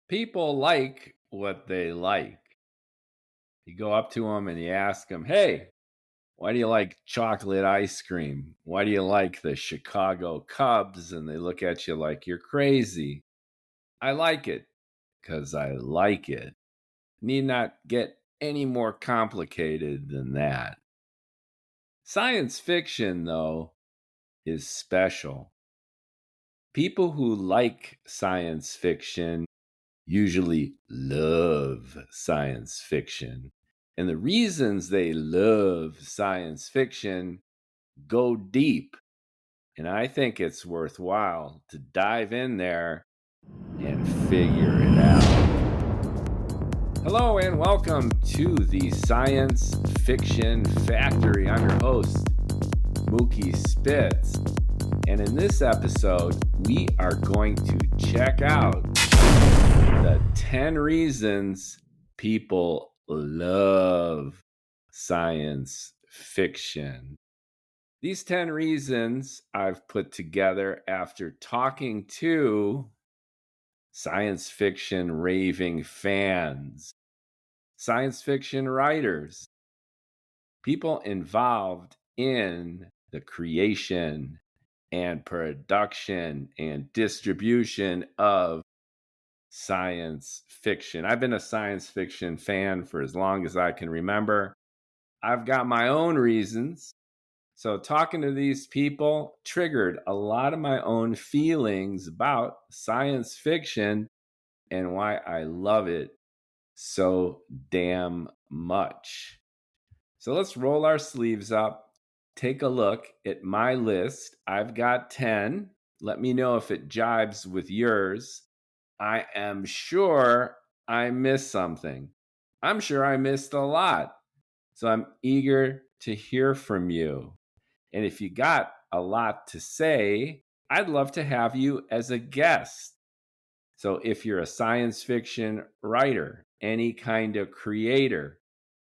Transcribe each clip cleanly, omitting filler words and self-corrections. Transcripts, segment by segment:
People like what they like. You go up to them and you ask them, "Hey, why do you like chocolate ice cream? Why do you like the Chicago Cubs?" And they look at you like you're crazy. I like it because I like it. Need not get any more complicated than that. Science fiction, though, is special. People who like science fiction usually love science fiction. And the reasons they love science fiction go deep. And I think it's worthwhile to dive in there and figure it out. Hello and welcome to the Science Fiction Factory. I'm your host, Mookie Spitz. And in this episode, we are going to check out the 10 reasons people love science fiction. These 10 reasons I've put together after talking to science fiction raving fans, science fiction writers, people involved in the creation and production and distribution of science fiction. I've been a science fiction fan for as long as I can remember. I've got my own reasons. So, talking to these people triggered a lot of my own feelings about science fiction and why I love it so damn much. So, let's roll our sleeves up, take a look at my list. I've got 10. Let me know if it jibes with yours. I am sure I missed something. I'm sure I missed a lot. So I'm eager to hear from you. And if you got a lot to say, I'd love to have you as a guest. So if you're a science fiction writer, any kind of creator,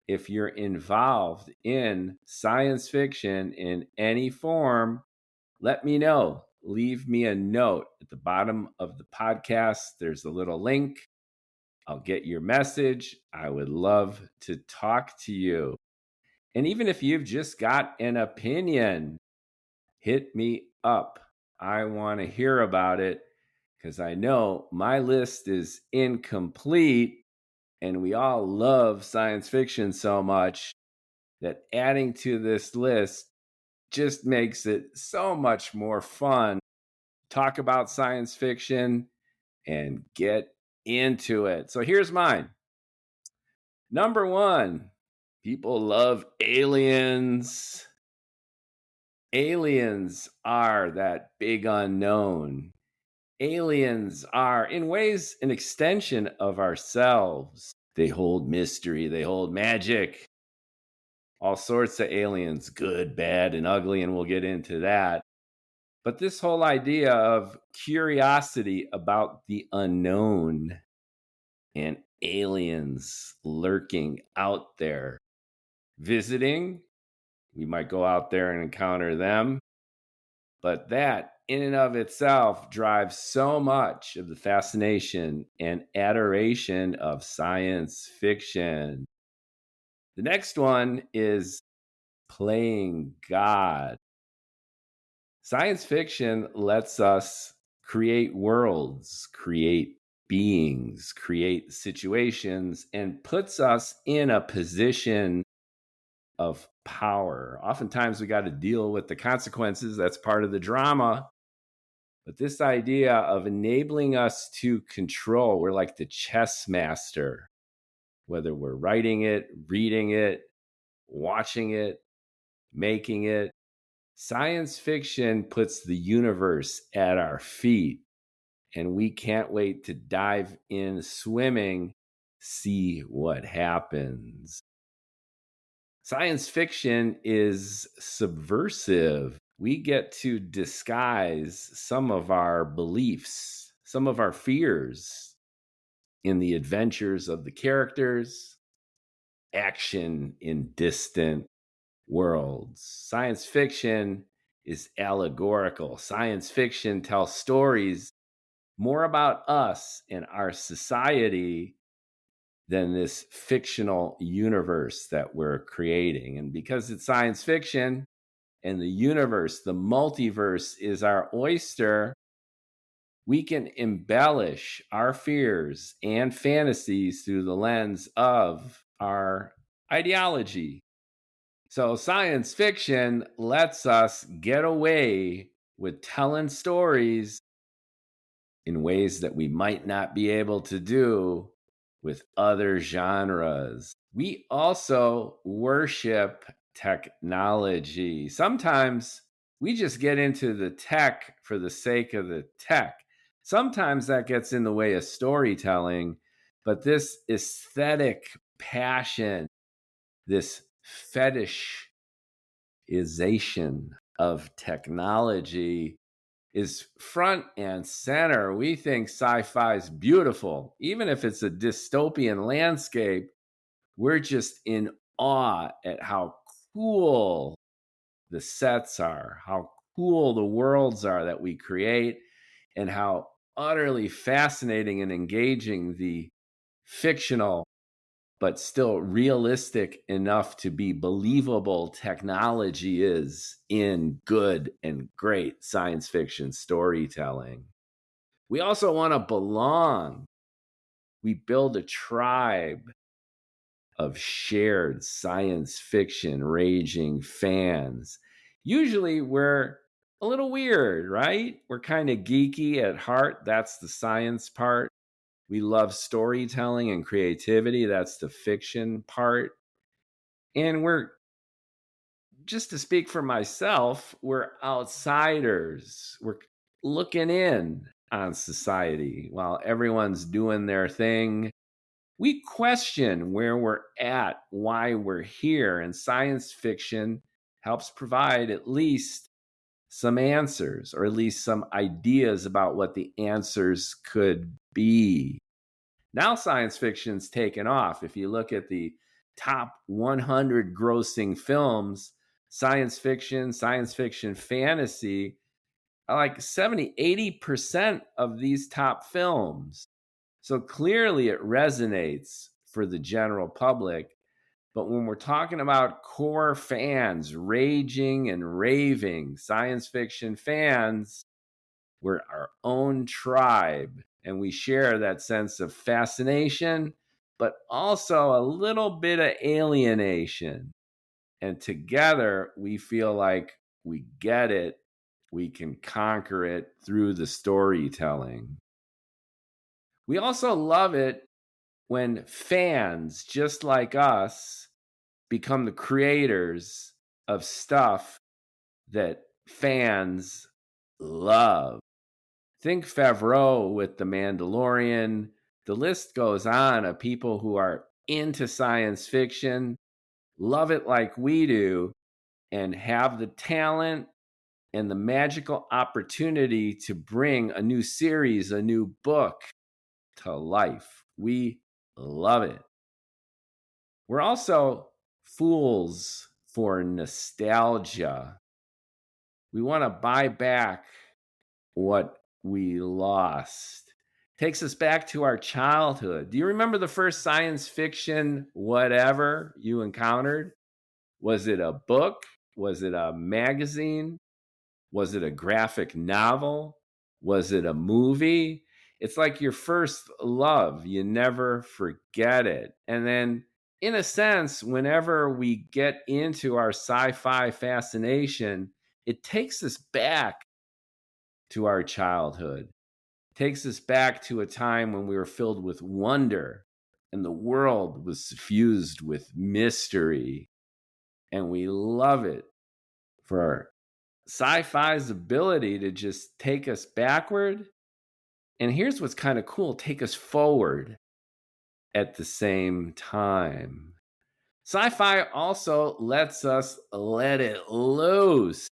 if you're involved in science fiction in any form, let me know. Leave me a note at the bottom of the podcast. There's a little link. I'll get your message. I would love to talk to you. And even if you've just got an opinion, hit me up. I want to hear about it because I know my list is incomplete and we all love science fiction so much that adding to this list just makes it so much more fun. Talk about science fiction and get into it. So here's mine. Number one, people love aliens. Aliens are that big unknown. Aliens are, in ways, an extension of ourselves. They hold mystery, they hold magic, all sorts of aliens, good, bad, and ugly, and we'll get into that. But this whole idea of curiosity about the unknown and aliens lurking out there, visiting, we might go out there and encounter them. But that, in and of itself, drives so much of the fascination and adoration of science fiction. The next one is playing God. Science fiction lets us create worlds, create beings, create situations, and puts us in a position of power. Oftentimes, we got to deal with the consequences. That's part of the drama. But this idea of enabling us to control, we're like the chess master, whether we're writing it, reading it, watching it, making it. Science fiction puts the universe at our feet, and we can't wait to dive in swimming, see what happens. Science fiction is subversive. We get to disguise some of our beliefs, some of our fears in the adventures of the characters, action in distant worlds. Science fiction is allegorical. Science fiction tells stories more about us and our society than this fictional universe that we're creating. And because it's science fiction and the universe, the multiverse is our oyster, we can embellish our fears and fantasies through the lens of our ideology. So, science fiction lets us get away with telling stories in ways that we might not be able to do with other genres. We also worship technology. Sometimes we just get into the tech for the sake of the tech. Sometimes that gets in the way of storytelling, but this aesthetic passion, this fetishization of technology is front and center. We think sci-fi is beautiful. Even if it's a dystopian landscape, we're just in awe at how cool the sets are, how cool the worlds are that we create, and how utterly fascinating and engaging the fictional but still realistic enough to be believable technology is in good and great science fiction storytelling. We also want to belong. We build a tribe of shared science fiction raging fans. Usually we're a little weird, right? We're kind of geeky at heart. That's the science part. We love storytelling and creativity. That's the fiction part. And we're, just to speak for myself, we're outsiders. We're looking in on society while everyone's doing their thing. We question where we're at, why we're here, and science fiction helps provide at least some answers, or at least some ideas about what the answers could be. Now science fiction's taken off. If you look at the top 100 grossing films, science fiction fantasy, are like 70, 80% of these top films. So clearly it resonates for the general public. But when we're talking about core fans raging and raving, science fiction fans, we're our own tribe, and we share that sense of fascination, but also a little bit of alienation. And together, we feel like we get it, we can conquer it through the storytelling. We also love it when fans, just like us, become the creators of stuff that fans love. Think Favreau with The Mandalorian. The list goes on of people who are into science fiction, love it like we do, and have the talent and the magical opportunity to bring a new series, a new book to life. We love it. We're also fools for nostalgia. We want to buy back what we lost. Takes us back to our childhood. Do you remember the first science fiction whatever you encountered? Was it a book? Was it a magazine? Was it a graphic novel? Was it a movie? It's like your first love. You never forget it. And then, in a sense, whenever we get into our sci fi fascination, it takes us back to our childhood, takes us back to a time when we were filled with wonder and the world was suffused with mystery. And we love it for sci-fi's ability to just take us backward. And here's what's kind of cool, take us forward at the same time. Sci-fi also lets us let it loose.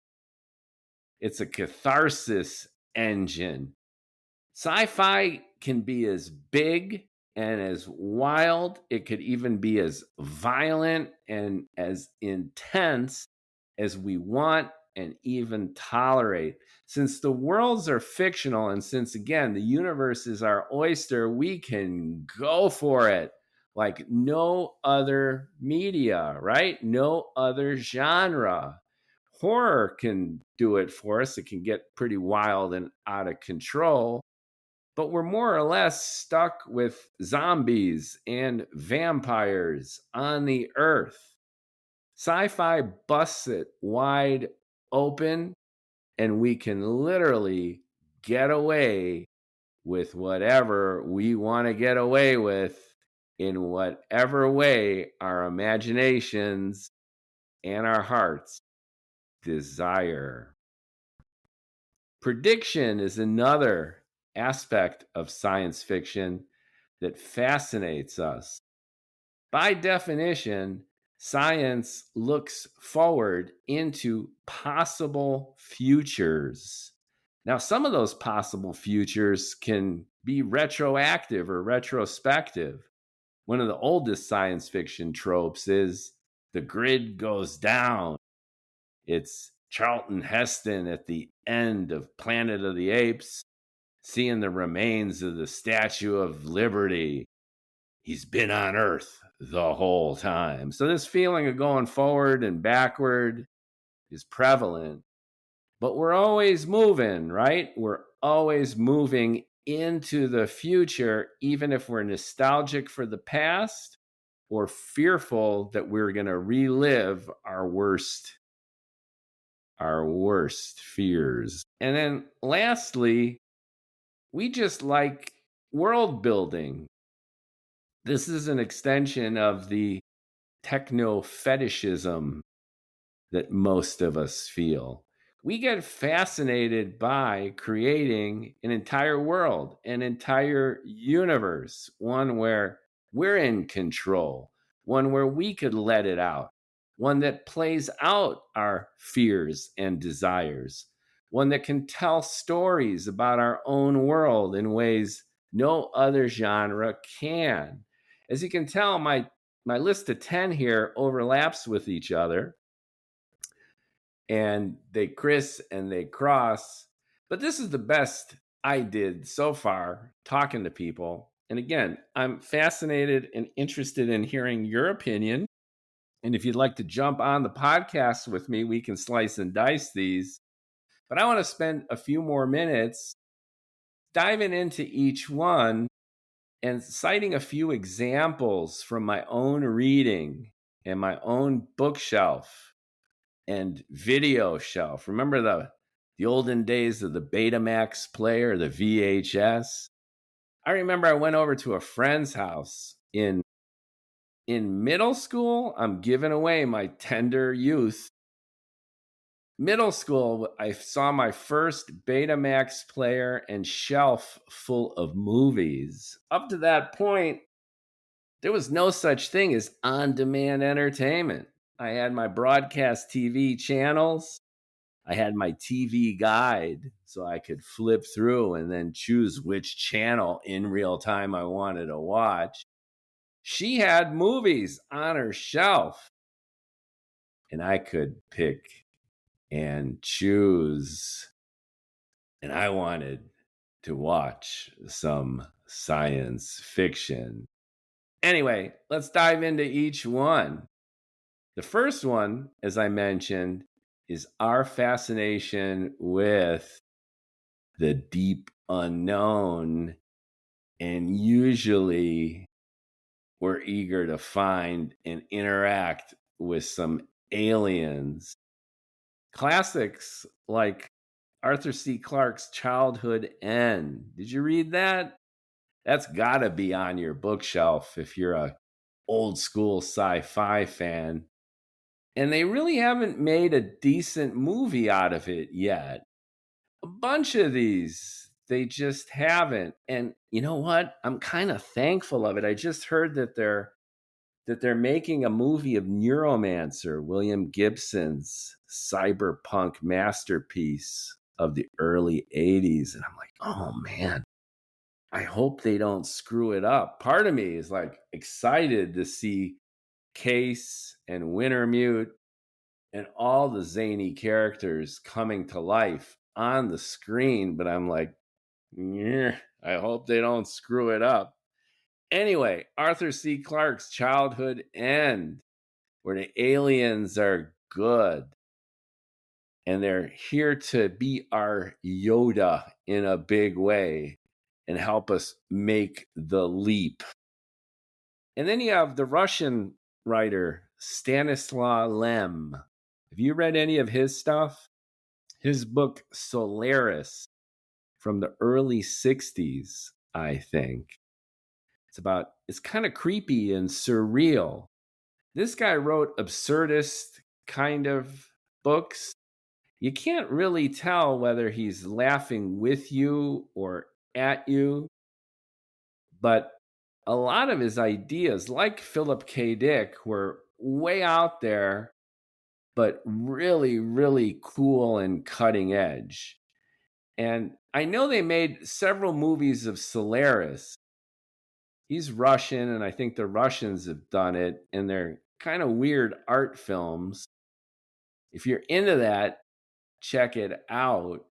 It's a catharsis engine. Sci-fi can be as big and as wild. It could even be as violent and as intense as we want and even tolerate. Since the worlds are fictional, and since again, the universe is our oyster, we can go for it like no other media, right? No other genre. Horror can do it for us. It can get pretty wild and out of control, but we're more or less stuck with zombies and vampires on the earth. Sci-fi busts it wide open, and we can literally get away with whatever we want to get away with in whatever way our imaginations and our hearts desire. Prediction is another aspect of science fiction that fascinates us. By definition, science looks forward into possible futures. Now, some of those possible futures can be retroactive or retrospective. One of the oldest science fiction tropes is the grid goes down. It's Charlton Heston at the end of Planet of the Apes, seeing the remains of the Statue of Liberty. He's been on Earth the whole time. So this feeling of going forward and backward is prevalent, but we're always moving, right? We're always moving into the future, even if we're nostalgic for the past or fearful that we're going to relive our worst fears. And then lastly, we just like world building. This is an extension of the techno fetishism that most of us feel. We get fascinated by creating an entire world, an entire universe, one where we're in control, one where we could let it out, one that plays out our fears and desires, one that can tell stories about our own world in ways no other genre can. As you can tell, my list of 10 here overlaps with each other, and they criss and they cross. But this is the best I did so far talking to people. And again, I'm fascinated and interested in hearing your opinion. And if you'd like to jump on the podcast with me, we can slice and dice these. But I want to spend a few more minutes diving into each one and citing a few examples from my own reading and my own bookshelf and video shelf. Remember the olden days of the Betamax player, the VHS? I remember I went over to a friend's house in middle school. I'm giving away my tender youth. Middle school, I saw my first Betamax player and shelf full of movies. Up to that point, there was no such thing as on-demand entertainment. I had my broadcast TV channels. I had my TV guide so I could flip through and then choose which channel in real time I wanted to watch. She had movies on her shelf, and I could pick and choose. And I wanted to watch some science fiction. Anyway, let's dive into each one. The first one, as I mentioned, is our fascination with the deep unknown. And usually we're eager to find and interact with some aliens. Classics like Arthur C. Clarke's Childhood End. Did you read that? That's got to be on your bookshelf if you're a old school sci-fi fan. And they really haven't made a decent movie out of it yet. A bunch of these, they just haven't. And you know what? I'm kind of thankful of it. I just heard that they're making a movie of Neuromancer, William Gibson's cyberpunk masterpiece of the early 80s. And I'm like, oh man, I hope they don't screw it up. Part of me is like excited to see Case and Wintermute and all the zany characters coming to life on the screen. But I'm like, yeah, I hope they don't screw it up. Anyway, Arthur C. Clarke's Childhood End, where the aliens are good and they're here to be our Yoda in a big way and help us make the leap. And then you have the Russian writer Stanislaw Lem. Have you read any of his stuff? His book Solaris from the early 60s, I think. It's kind of creepy and surreal. This guy wrote absurdist kind of books. You can't really tell whether he's laughing with you or at you, but a lot of his ideas, like Philip K. Dick, were way out there, but really, really cool and cutting edge. And I know they made several movies of Solaris. He's Russian, and I think the Russians have done it, and they're kind of weird art films. If you're into that, check it out.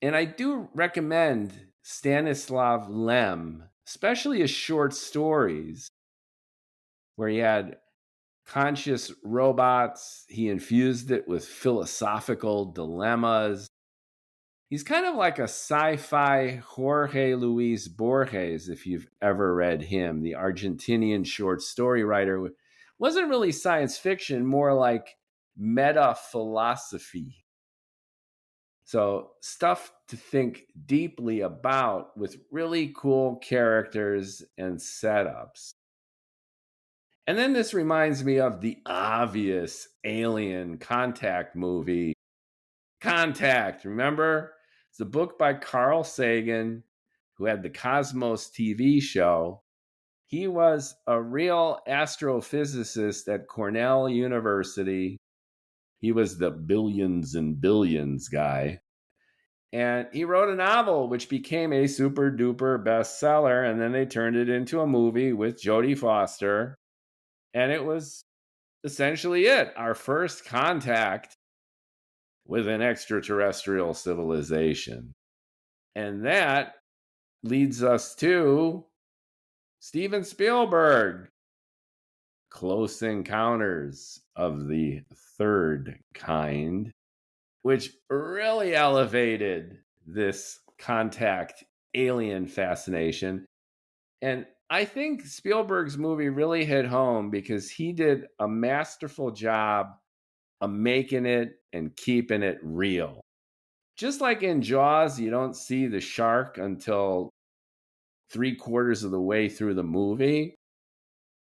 And I do recommend Stanislav Lem, especially his short stories, where he had conscious robots. He infused it with philosophical dilemmas. He's kind of like a sci-fi Jorge Luis Borges, if you've ever read him, the Argentinian short story writer. Wasn't really science fiction, more like meta philosophy. So stuff to think deeply about with really cool characters and setups. And then this reminds me of the obvious Alien Contact movie. Contact, remember? It's a book by Carl Sagan, who had the Cosmos TV show. He was a real astrophysicist at Cornell University. He was the billions and billions guy. And he wrote a novel which became a super duper bestseller. And then they turned it into a movie with Jodie Foster. And it was essentially it, our first contact with an extraterrestrial civilization. And that leads us to Steven Spielberg, Close Encounters of the Third Kind, which really elevated this contact alien fascination. And I think Spielberg's movie really hit home because he did a masterful job of making it and keeping it real. Just like in Jaws, you don't see the shark until 3/4 of the way through the movie.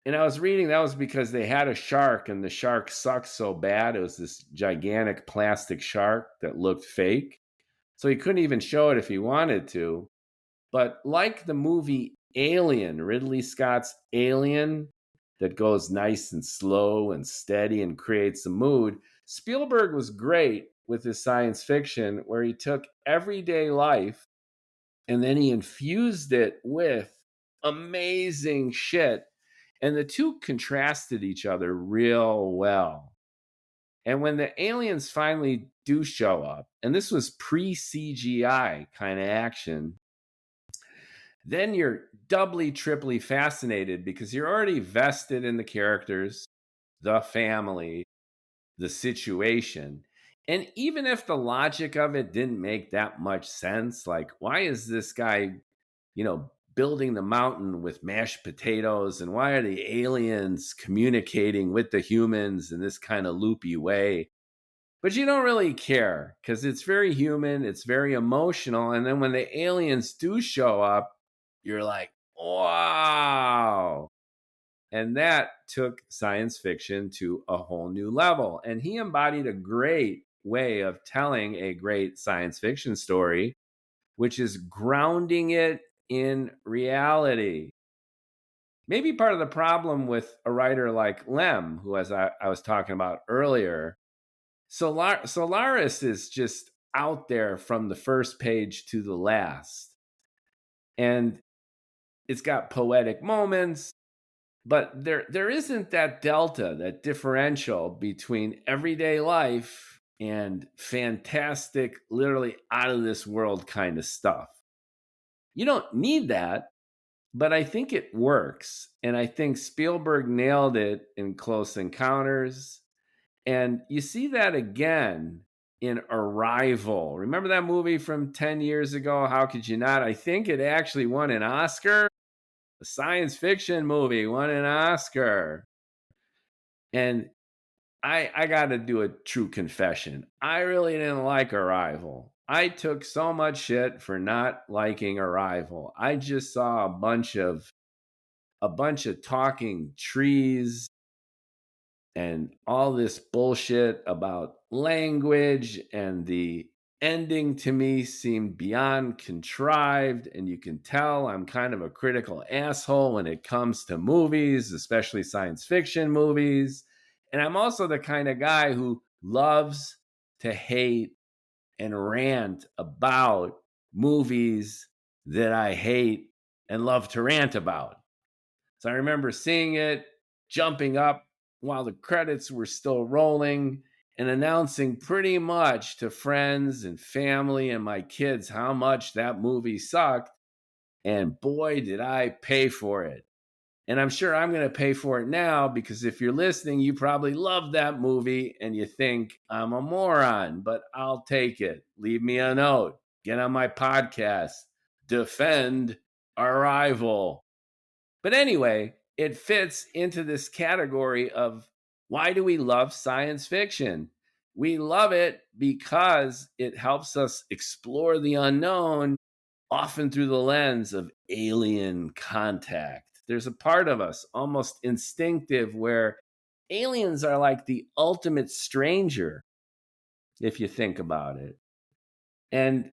And I was reading that was because they had a shark and the shark sucked so bad. It was this gigantic plastic shark that looked fake. So he couldn't even show it if he wanted to. But like the movie Alien, Ridley Scott's Alien, that goes nice and slow and steady and creates a mood, Spielberg was great with his science fiction where he took everyday life and then he infused it with amazing shit. And the two contrasted each other real well. And when the aliens finally do show up, and this was pre-CGI kind of action, then you're doubly, triply fascinated because you're already vested in the characters, the family, the situation. And even if the logic of it didn't make that much sense, like, why is this guy, building the mountain with mashed potatoes? And why are the aliens communicating with the humans in this kind of loopy way? But you don't really care because it's very human, it's very emotional. And then when the aliens do show up, you're like, wow. And that took science fiction to a whole new level. And he embodied a great way of telling a great science fiction story, which is grounding it in reality. Maybe part of the problem with a writer like Lem, who, as I was talking about earlier, Solaris is just out there from the first page to the last. And it's got poetic moments. But there isn't that delta, that differential between everyday life and fantastic, literally out of this world kind of stuff. You don't need that, but I think it works. And I think Spielberg nailed it in Close Encounters. And you see that again in Arrival. Remember that movie from 10 years ago? How could you not? I think it actually won an Oscar. A science fiction movie won an Oscar. And I got to do a true confession. I really didn't like Arrival. I took so much shit for not liking Arrival. I just saw a bunch of talking trees and all this bullshit about language, and the ending to me seemed beyond contrived. And you can tell I'm kind of a critical asshole when it comes to movies, especially science fiction movies. And I'm also the kind of guy who loves to hate and rant about movies that I hate and love to rant about. So I remember seeing it, jumping up while the credits were still rolling, and announcing pretty much to friends and family and my kids how much that movie sucked. And boy, did I pay for it. And I'm sure I'm going to pay for it now, because if you're listening, you probably love that movie and you think I'm a moron, but I'll take it. Leave me a note. Get on my podcast. Defend Arrival. But anyway, it fits into this category of, why do we love science fiction? We love it because it helps us explore the unknown, often through the lens of alien contact. There's a part of us, almost instinctive, where aliens are like the ultimate stranger, if you think about it. And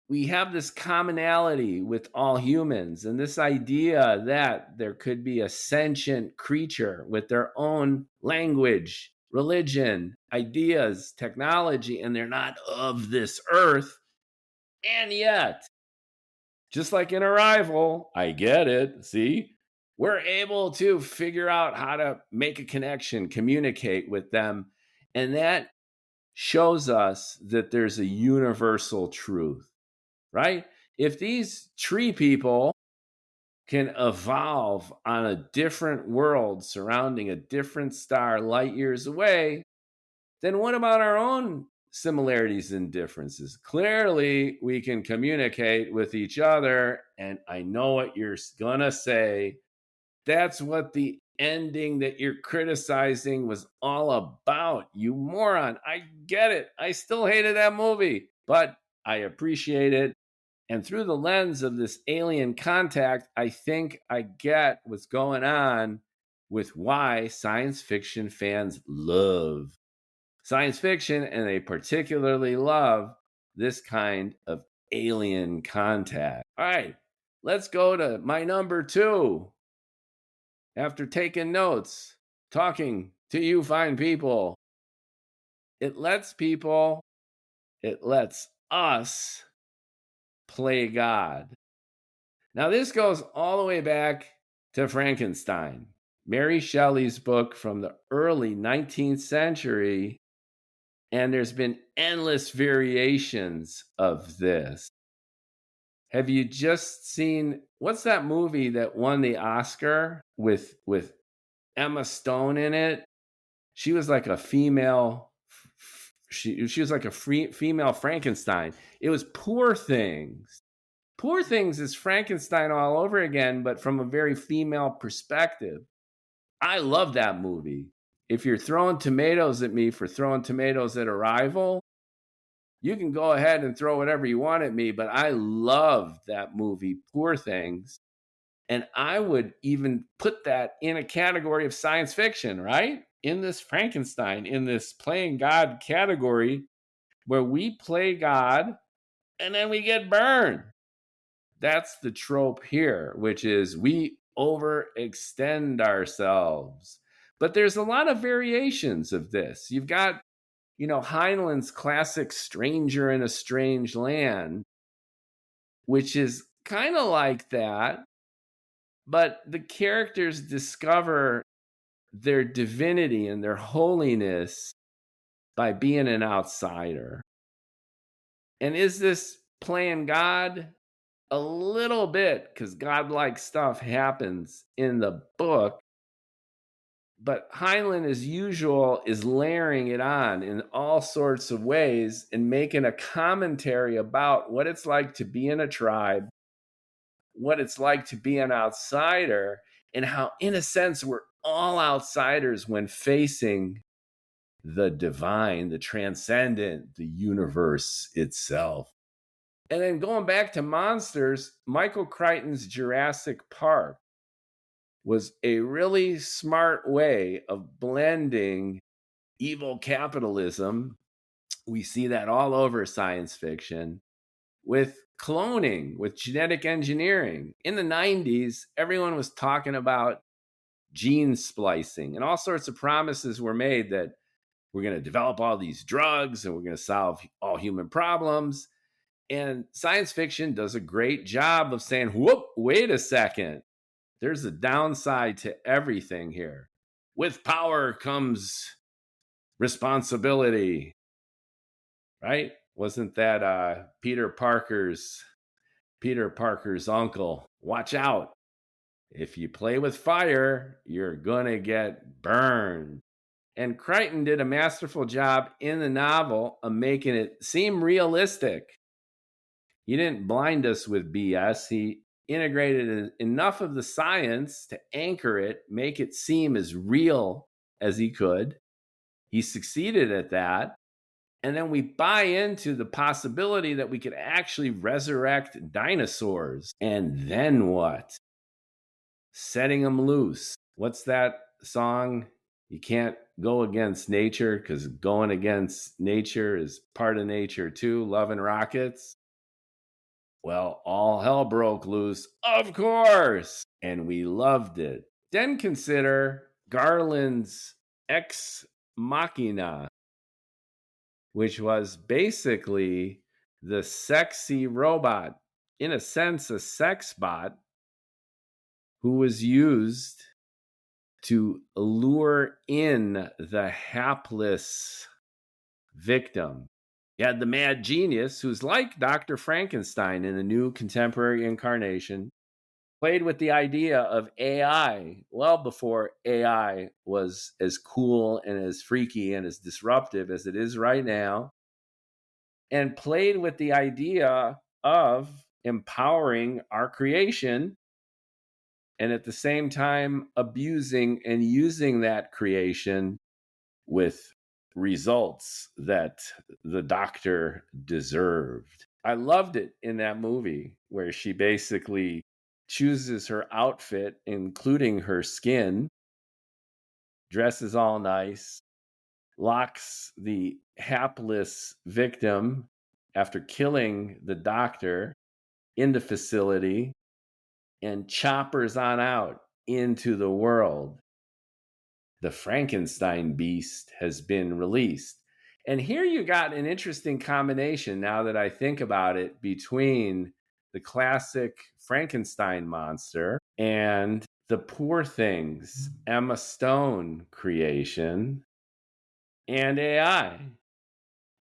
we have this commonality with all humans, and this idea that there could be a sentient creature with their own language, religion, ideas, technology, and they're not of this earth. And yet, just like in Arrival, I get it, see? We're able to figure out how to make a connection, communicate with them, and that shows us that there's a universal truth, right? If these tree people can evolve on a different world surrounding a different star light years away, then what about our own similarities and differences? Clearly, we can communicate with each other. And I know what you're going to say. That's what the ending that you're criticizing was all about, you moron. I get it. I still hated that movie, but I appreciate it. And through the lens of this alien contact, I think I get what's going on with why science fiction fans love science fiction, and they particularly love this kind of alien contact. All right, let's go to my number 2. After taking notes, talking to you fine people, it lets us play God. Now, this goes all the way back to Frankenstein, Mary Shelley's book from the early 19th century. And there's been endless variations of this. Have you just seen, what's that movie that won the Oscar with Emma Stone in it? She was like a female, she was like a female Frankenstein. It was Poor Things. Poor Things is Frankenstein all over again, but from a very female perspective. I love that movie. If you're throwing tomatoes at me for throwing tomatoes at Arrival, you can go ahead and throw whatever you want at me, but I love that movie, Poor Things. And I would even put that in a category of science fiction, right? In this Frankenstein, in this playing God category, where we play God and then we get burned. That's the trope here, which is we overextend ourselves. But there's a lot of variations of this. You've got, Heinlein's classic Stranger in a Strange Land, which is kind of like that. But the characters discover their divinity and their holiness by being an outsider. And is this playing God? A little bit, because godlike stuff happens in the book. But Heinlein, as usual, is layering it on in all sorts of ways and making a commentary about what it's like to be in a tribe, what it's like to be an outsider, and how, in a sense, we're all outsiders when facing the divine, the transcendent, the universe itself. And then going back to monsters, Michael Crichton's Jurassic Park was a really smart way of blending evil capitalism. We see that all over science fiction with cloning, with genetic engineering. In the 90s, everyone was talking about gene splicing, and all sorts of promises were made that we're going to develop all these drugs and we're going to solve all human problems. And science fiction does a great job of saying, whoop, wait a second. There's a downside to everything here. With power comes responsibility, right? Wasn't that Peter Parker's uncle? Watch out. If you play with fire, you're going to get burned. And Crichton did a masterful job in the novel of making it seem realistic. He didn't blind us with BS. He integrated enough of the science to anchor it, make it seem as real as he could. He succeeded at that. And then we buy into the possibility that we could actually resurrect dinosaurs. And then what? Setting them loose. What's that song? You can't go against nature because going against nature is part of nature too. Love and Rockets. Well, all hell broke loose, of course, and we loved it. Then consider Garland's Ex Machina, which was basically the sexy robot, in a sense, a sex bot, who was used to lure in the hapless victim. You had the mad genius, who's like Dr. Frankenstein in the new contemporary incarnation, played with the idea of AI well before AI was as cool and as freaky and as disruptive as it is right now, and played with the idea of empowering our creation and at the same time abusing and using that creation with results that the doctor deserved. I loved it in that movie where she basically chooses her outfit, including her skin, dresses all nice, locks the hapless victim after killing the doctor in the facility, and choppers on out into the world. The Frankenstein beast has been released. And here you got an interesting combination, now that I think about it, between the classic Frankenstein monster and the Poor Things Emma Stone creation and AI.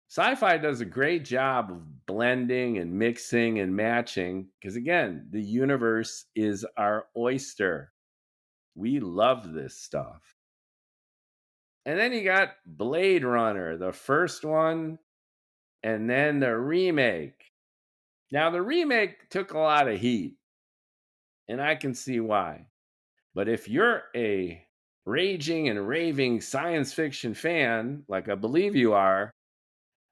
Sci-fi does a great job of blending and mixing and matching because, again, the universe is our oyster. We love this stuff. And then you got Blade Runner, the first one, and then the remake. Now, the remake took a lot of heat, and I can see why. But if you're a raging and raving science fiction fan, like I believe you are,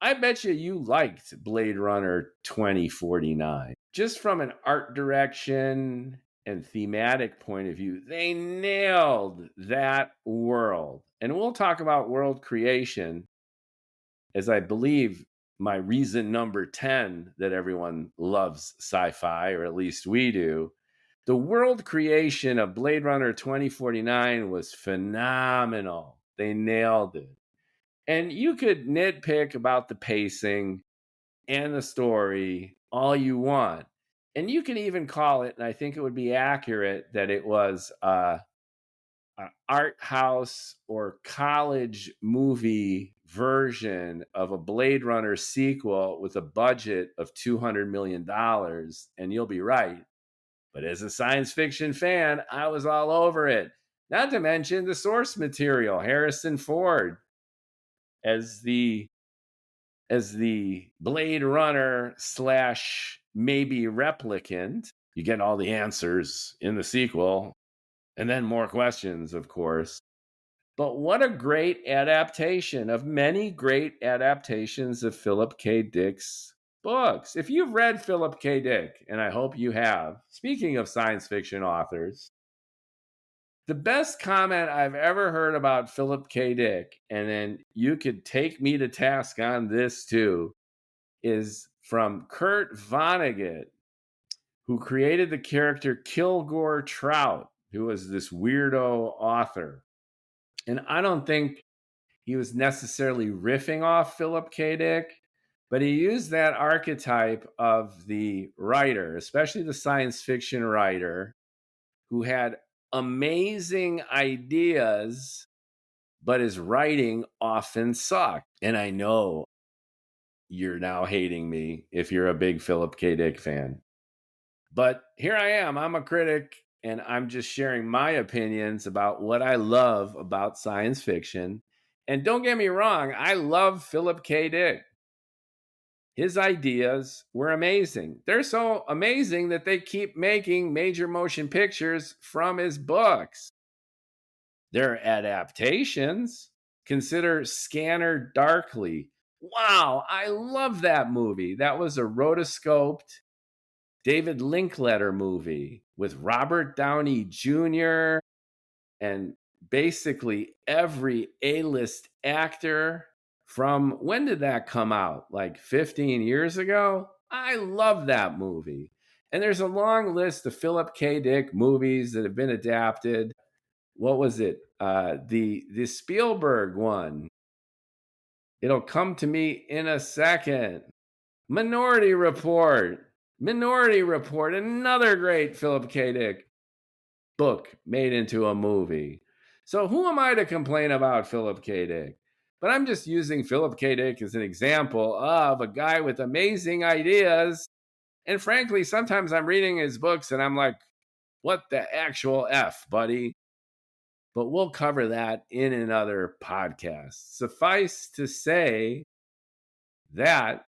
I bet you liked Blade Runner 2049. Just from an art direction and thematic point of view, they nailed that world. And we'll talk about world creation as I believe my reason number 10 that everyone loves sci-fi, or at least we do. The world creation of Blade Runner 2049 was phenomenal. They nailed it. And you could nitpick about the pacing and the story all you want. And you can even call it, and I think it would be accurate, that it was an art house or college movie version of a Blade Runner sequel with a budget of $200 million. And you'll be right. But as a science fiction fan, I was all over it. Not to mention the source material, Harrison Ford as the Blade Runner slash maybe replicant. You get all the answers in the sequel, and then more questions, of course. But what a great adaptation of many great adaptations of Philip K. Dick's books. If you've read Philip K. Dick, and I hope you have, speaking of science fiction authors, the best comment I've ever heard about Philip K. Dick, and then you could take me to task on this too, is from Kurt Vonnegut, who created the character Kilgore Trout, who was this weirdo author. And I don't think he was necessarily riffing off Philip K. Dick, but he used that archetype of the writer, especially the science fiction writer, who had amazing ideas, but his writing often sucked. And I know you're now hating me if you're a big Philip K. Dick fan. But here I am. I'm a critic, and I'm just sharing my opinions about what I love about science fiction. And don't get me wrong, I love Philip K. Dick. His ideas were amazing. They're so amazing that they keep making major motion pictures from his books. They're adaptations. Consider Scanner Darkly. Wow, I love that movie. That was a rotoscoped David Linkletter movie with Robert Downey Jr. and basically every A-list actor from, when did that come out? Like 15 years ago? I love that movie. And there's a long list of Philip K. Dick movies that have been adapted. What was it? The Spielberg one. It'll come to me in a second. Minority Report. Minority Report, another great Philip K. Dick book made into a movie. So who am I to complain about Philip K. Dick? But I'm just using Philip K. Dick as an example of a guy with amazing ideas. And frankly, sometimes I'm reading his books and I'm like, what the actual F, buddy? But we'll cover that in another podcast. Suffice to say that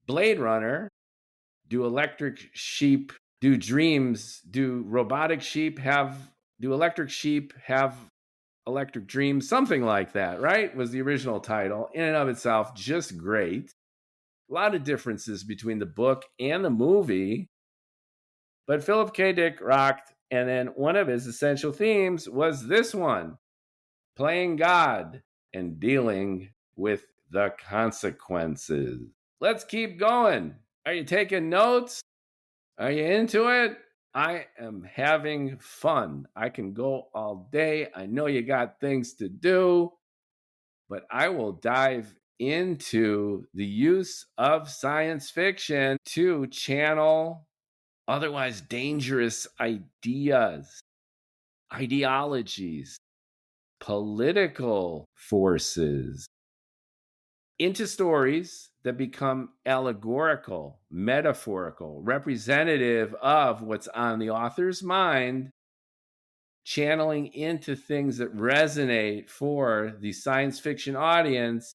Blade Runner, do electric sheep, do dreams, do robotic sheep have, do electric sheep have electric dreams? Something like that, right? Was the original title. In and of itself, just great. A lot of differences between the book and the movie. But Philip K. Dick rocked. And then one of his essential themes was this one: playing God and dealing with the consequences. Let's keep going. Are you taking notes? Are you into it? I am having fun. I can go all day. I know you got things to do, but I will dive into the use of science fiction to channel otherwise dangerous ideas, ideologies, political forces into stories that become allegorical, metaphorical, representative of what's on the author's mind, channeling into things that resonate for the science fiction audience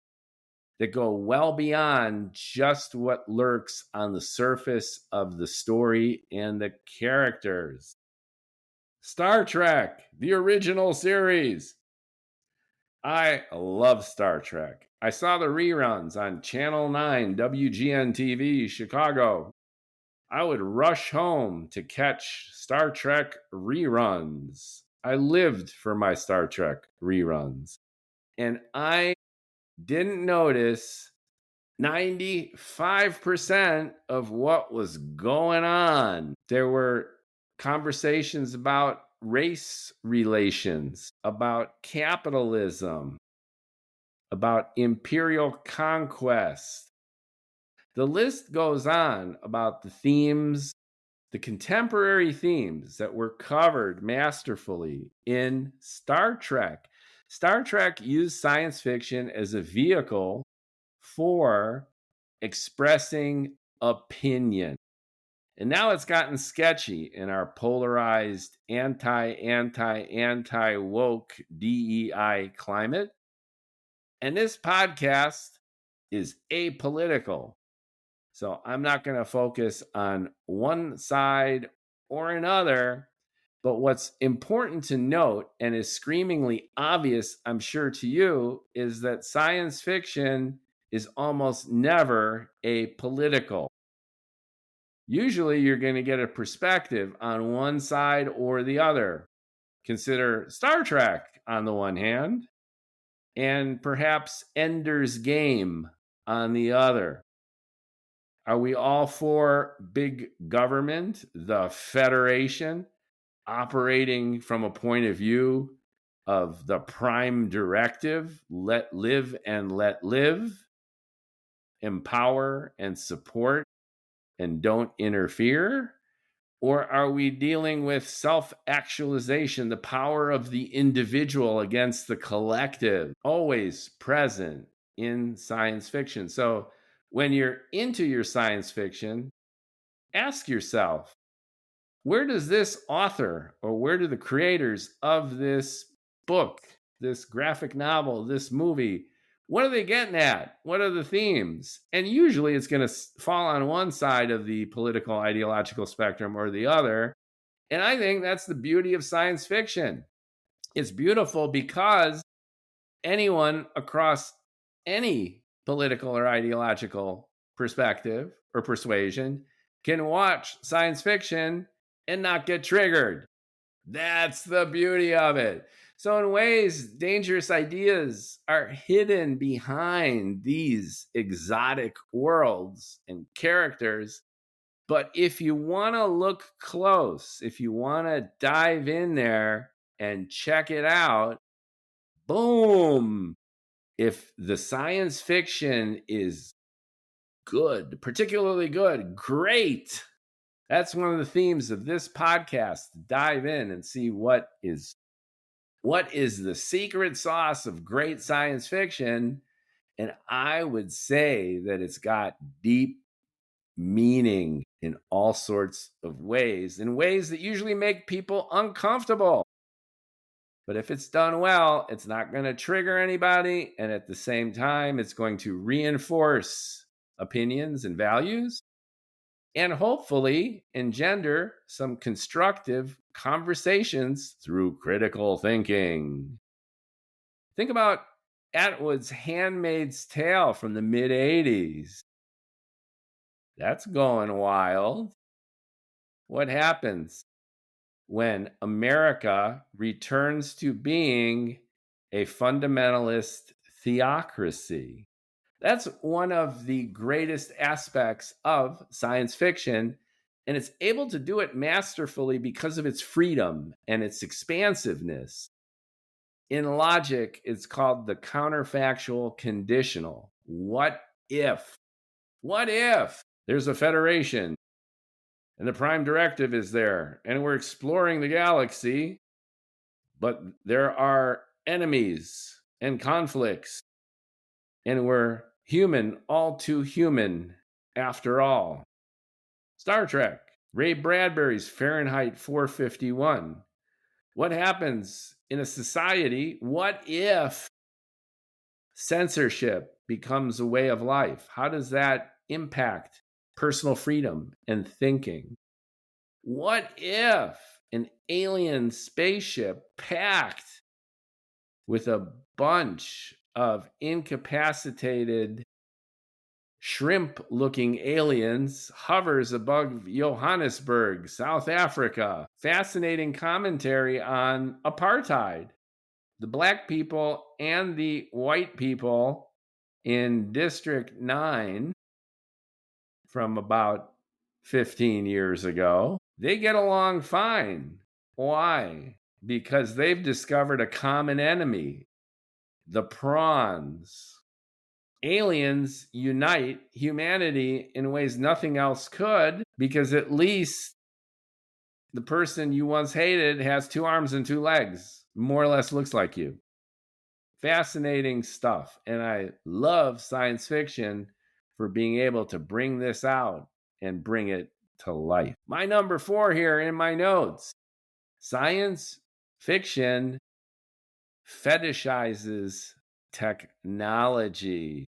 that go well beyond just what lurks on the surface of the story and the characters. Star Trek, the original series. I love Star Trek. I saw the reruns on Channel 9, WGN TV, Chicago. I would rush home to catch Star Trek reruns. I lived for my Star Trek reruns. And I didn't notice 95% of what was going on. There were conversations about race relations, about capitalism, about imperial conquest. The list goes on about the themes The contemporary themes that were covered masterfully in Star Trek. Star Trek used science fiction as a vehicle for expressing opinion. And now it's gotten sketchy in our polarized anti woke DEI climate. And this podcast is apolitical. So I'm not going to focus on one side or another. But what's important to note, and is screamingly obvious, I'm sure, to you, is that science fiction is almost never apolitical. Usually you're going to get a perspective on one side or the other. Consider Star Trek on the one hand, and perhaps Ender's Game on the other. Are we all for big government, the Federation, operating from a point of view of the prime directive, let live and let live, empower and support, and don't interfere? Or are we dealing with self-actualization, the power of the individual against the collective, always present in science fiction? So when you're into your science fiction, ask yourself, where does this author, or where do the creators of this book, this graphic novel, this movie, what are they getting at? What are the themes? And usually it's going to fall on one side of the political ideological spectrum or the other. And I think that's the beauty of science fiction. It's beautiful because anyone across any political or ideological perspective or persuasion can watch science fiction and not get triggered. That's the beauty of it. So in ways, dangerous ideas are hidden behind these exotic worlds and characters. But if you want to look close, if you want to dive in there and check it out, boom. If the science fiction is good, particularly good, great. That's one of the themes of this podcast. Dive in and see what is the secret sauce of great science fiction. And I would say that it's got deep meaning in all sorts of ways, in ways that usually make people uncomfortable. But if it's done well, it's not going to trigger anybody. And at the same time, it's going to reinforce opinions and values, and hopefully engender some constructive conversations through critical thinking. Think about Atwood's Handmaid's Tale from the mid-'80s. That's going wild. What happens when America returns to being a fundamentalist theocracy? That's one of the greatest aspects of science fiction, and it's able to do it masterfully because of its freedom and its expansiveness. In logic, it's called the counterfactual conditional. What if? What if there's a federation and the prime directive is there and we're exploring the galaxy, but there are enemies and conflicts, and we're human, all too human after all? Star Trek, Ray Bradbury's Fahrenheit 451. What happens in a society? What if censorship becomes a way of life? How does that impact personal freedom and thinking? What if an alien spaceship packed with a bunch of incapacitated shrimp-looking aliens hovers above Johannesburg, South Africa? Fascinating commentary on apartheid. The black people and the white people in District 9 from about 15 years ago, they get along fine. Why? Because they've discovered a common enemy, the prawns. Aliens unite humanity in ways nothing else could, because at least the person you once hated has 2 arms and 2 legs, more or less looks like you. Fascinating stuff. And I love science fiction for being able to bring this out and bring it to life. My number 4 here in my notes: science fiction fetishizes technology.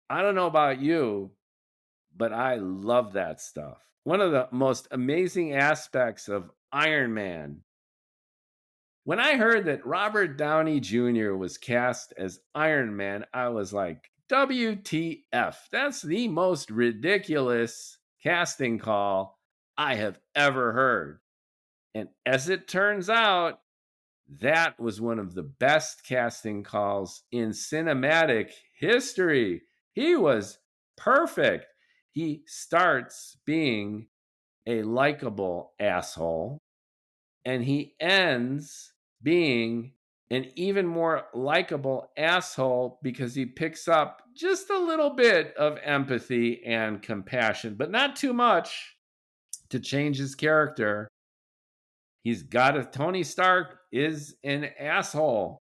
I don't know about you, but I love that stuff. One of the most amazing aspects of Iron Man, when I heard that Robert Downey Jr. was cast as Iron Man, I was like, WTF. That's the most ridiculous casting call I have ever heard. And as it turns out, that was one of the best casting calls in cinematic history. He was perfect. He starts being a likable asshole, and he ends being an even more likable asshole because he picks up just a little bit of empathy and compassion, but not too much to change his character. Tony Stark is an asshole,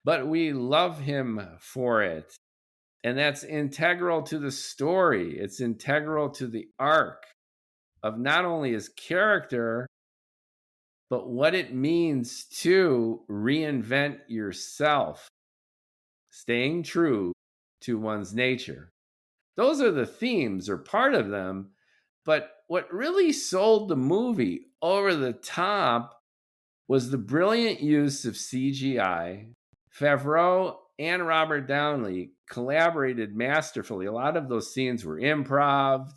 but we love him for it. And that's integral to the story. It's integral to the arc of not only his character, but what it means to reinvent yourself, staying true to one's nature. Those are the themes, or part of them. But what really sold the movie over the top was the brilliant use of CGI. Favreau and Robert Downey collaborated masterfully. A lot of those scenes were improv,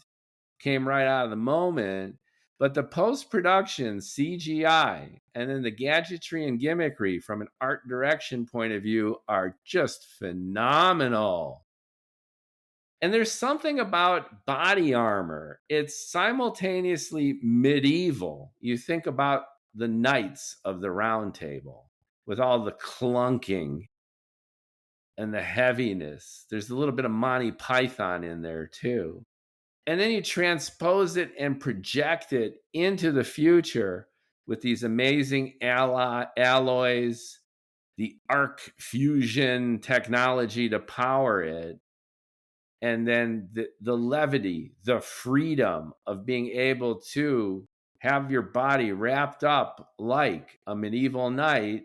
came right out of the moment. But the post-production CGI and then the gadgetry and gimmickry from an art direction point of view are just phenomenal. And there's something about body armor. It's simultaneously medieval. You think about the knights of the round table with all the clunking and the heaviness. There's a little bit of Monty Python in there too. And then you transpose it and project it into the future with these amazing alloys, the arc fusion technology to power it, and then the levity, the freedom of being able to have your body wrapped up like a medieval knight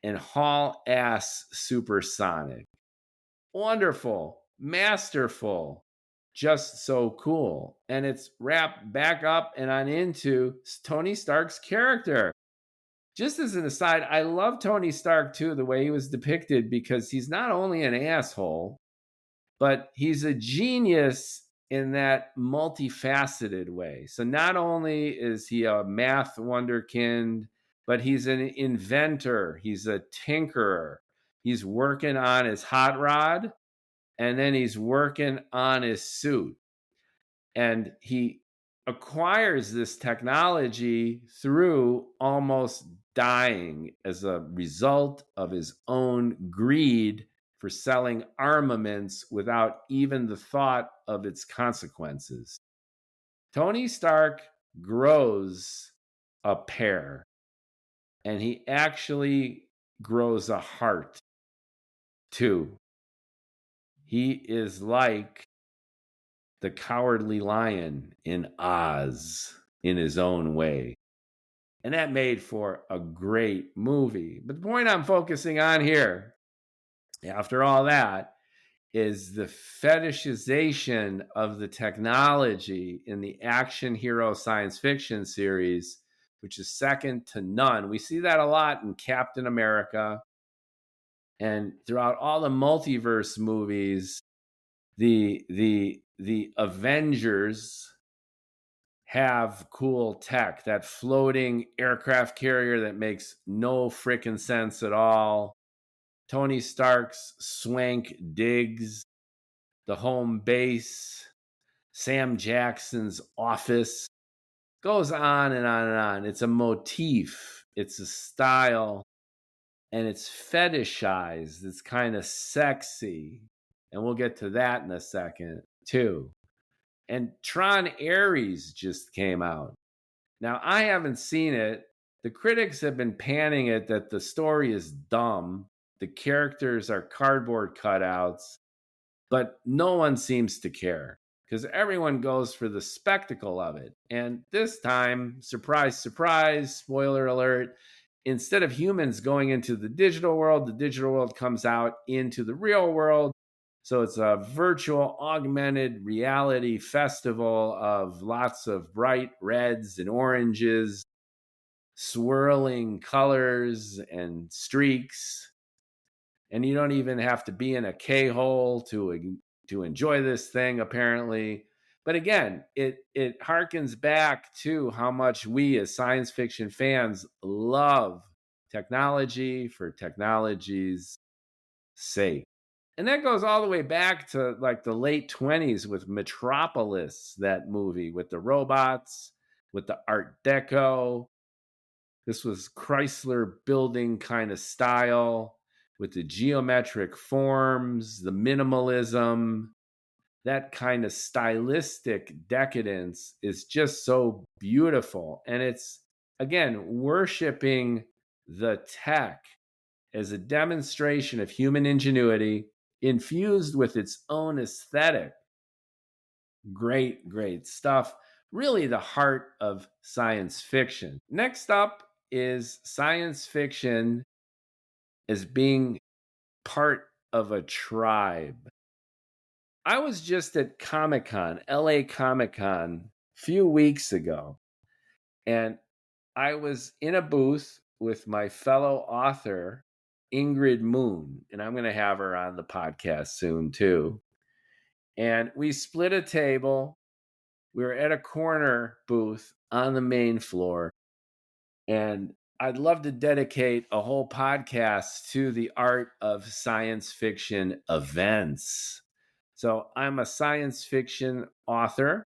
and haul ass supersonic. Wonderful, masterful, just so cool. And it's wrapped back up and on into Tony Stark's character. Just as an aside, I love Tony Stark too, the way he was depicted, because he's not only an asshole, but he's a genius in that multifaceted way. So not only is he a math wonderkind, but he's an inventor. He's a tinkerer. He's working on his hot rod, and then he's working on his suit. And he acquires this technology through almost dying as a result of his own greed for selling armaments without even the thought of its consequences. Tony Stark grows a pair, and he actually grows a heart too. He is like the Cowardly Lion in Oz in his own way. And that made for a great movie. But the point I'm focusing on here, after all that, is the fetishization of the technology in the action hero science fiction series, which is second to none. We see that a lot in Captain America. And throughout all the multiverse movies, the Avengers have cool tech. That floating aircraft carrier that makes no frickin' sense at all. Tony Stark's swank digs, the home base, Sam Jackson's office. Goes on and on and on. It's a motif. It's a style. And it's fetishized. It's kind of sexy. And we'll get to that in a second, too. And Tron Ares just came out. Now, I haven't seen it. The critics have been panning it that the story is dumb, the characters are cardboard cutouts, but no one seems to care because everyone goes for the spectacle of it. And this time, surprise, surprise, spoiler alert, instead of humans going into the digital world comes out into the real world. So it's a virtual augmented reality festival of lots of bright reds and oranges, swirling colors and streaks, and you don't even have to be in a K-hole to enjoy this thing, apparently. But again, it harkens back to how much we as science fiction fans love technology for technology's sake. And that goes all the way back to like the late 20s with Metropolis, that movie with the robots, with the Art Deco. This was Chrysler building kind of style with the geometric forms, the minimalism. That kind of stylistic decadence is just so beautiful. And it's, again, worshiping the tech as a demonstration of human ingenuity infused with its own aesthetic. Great, great stuff. Really the heart of science fiction. Next up is science fiction as being part of a tribe. I was just at Comic-Con, LA Comic-Con, a few weeks ago, and I was in a booth with my fellow author, Ingrid Moon, and I'm going to have her on the podcast soon too. And we split a table. We were at a corner booth on the main floor. And I'd love to dedicate a whole podcast to the art of science fiction events. So I'm a science fiction author.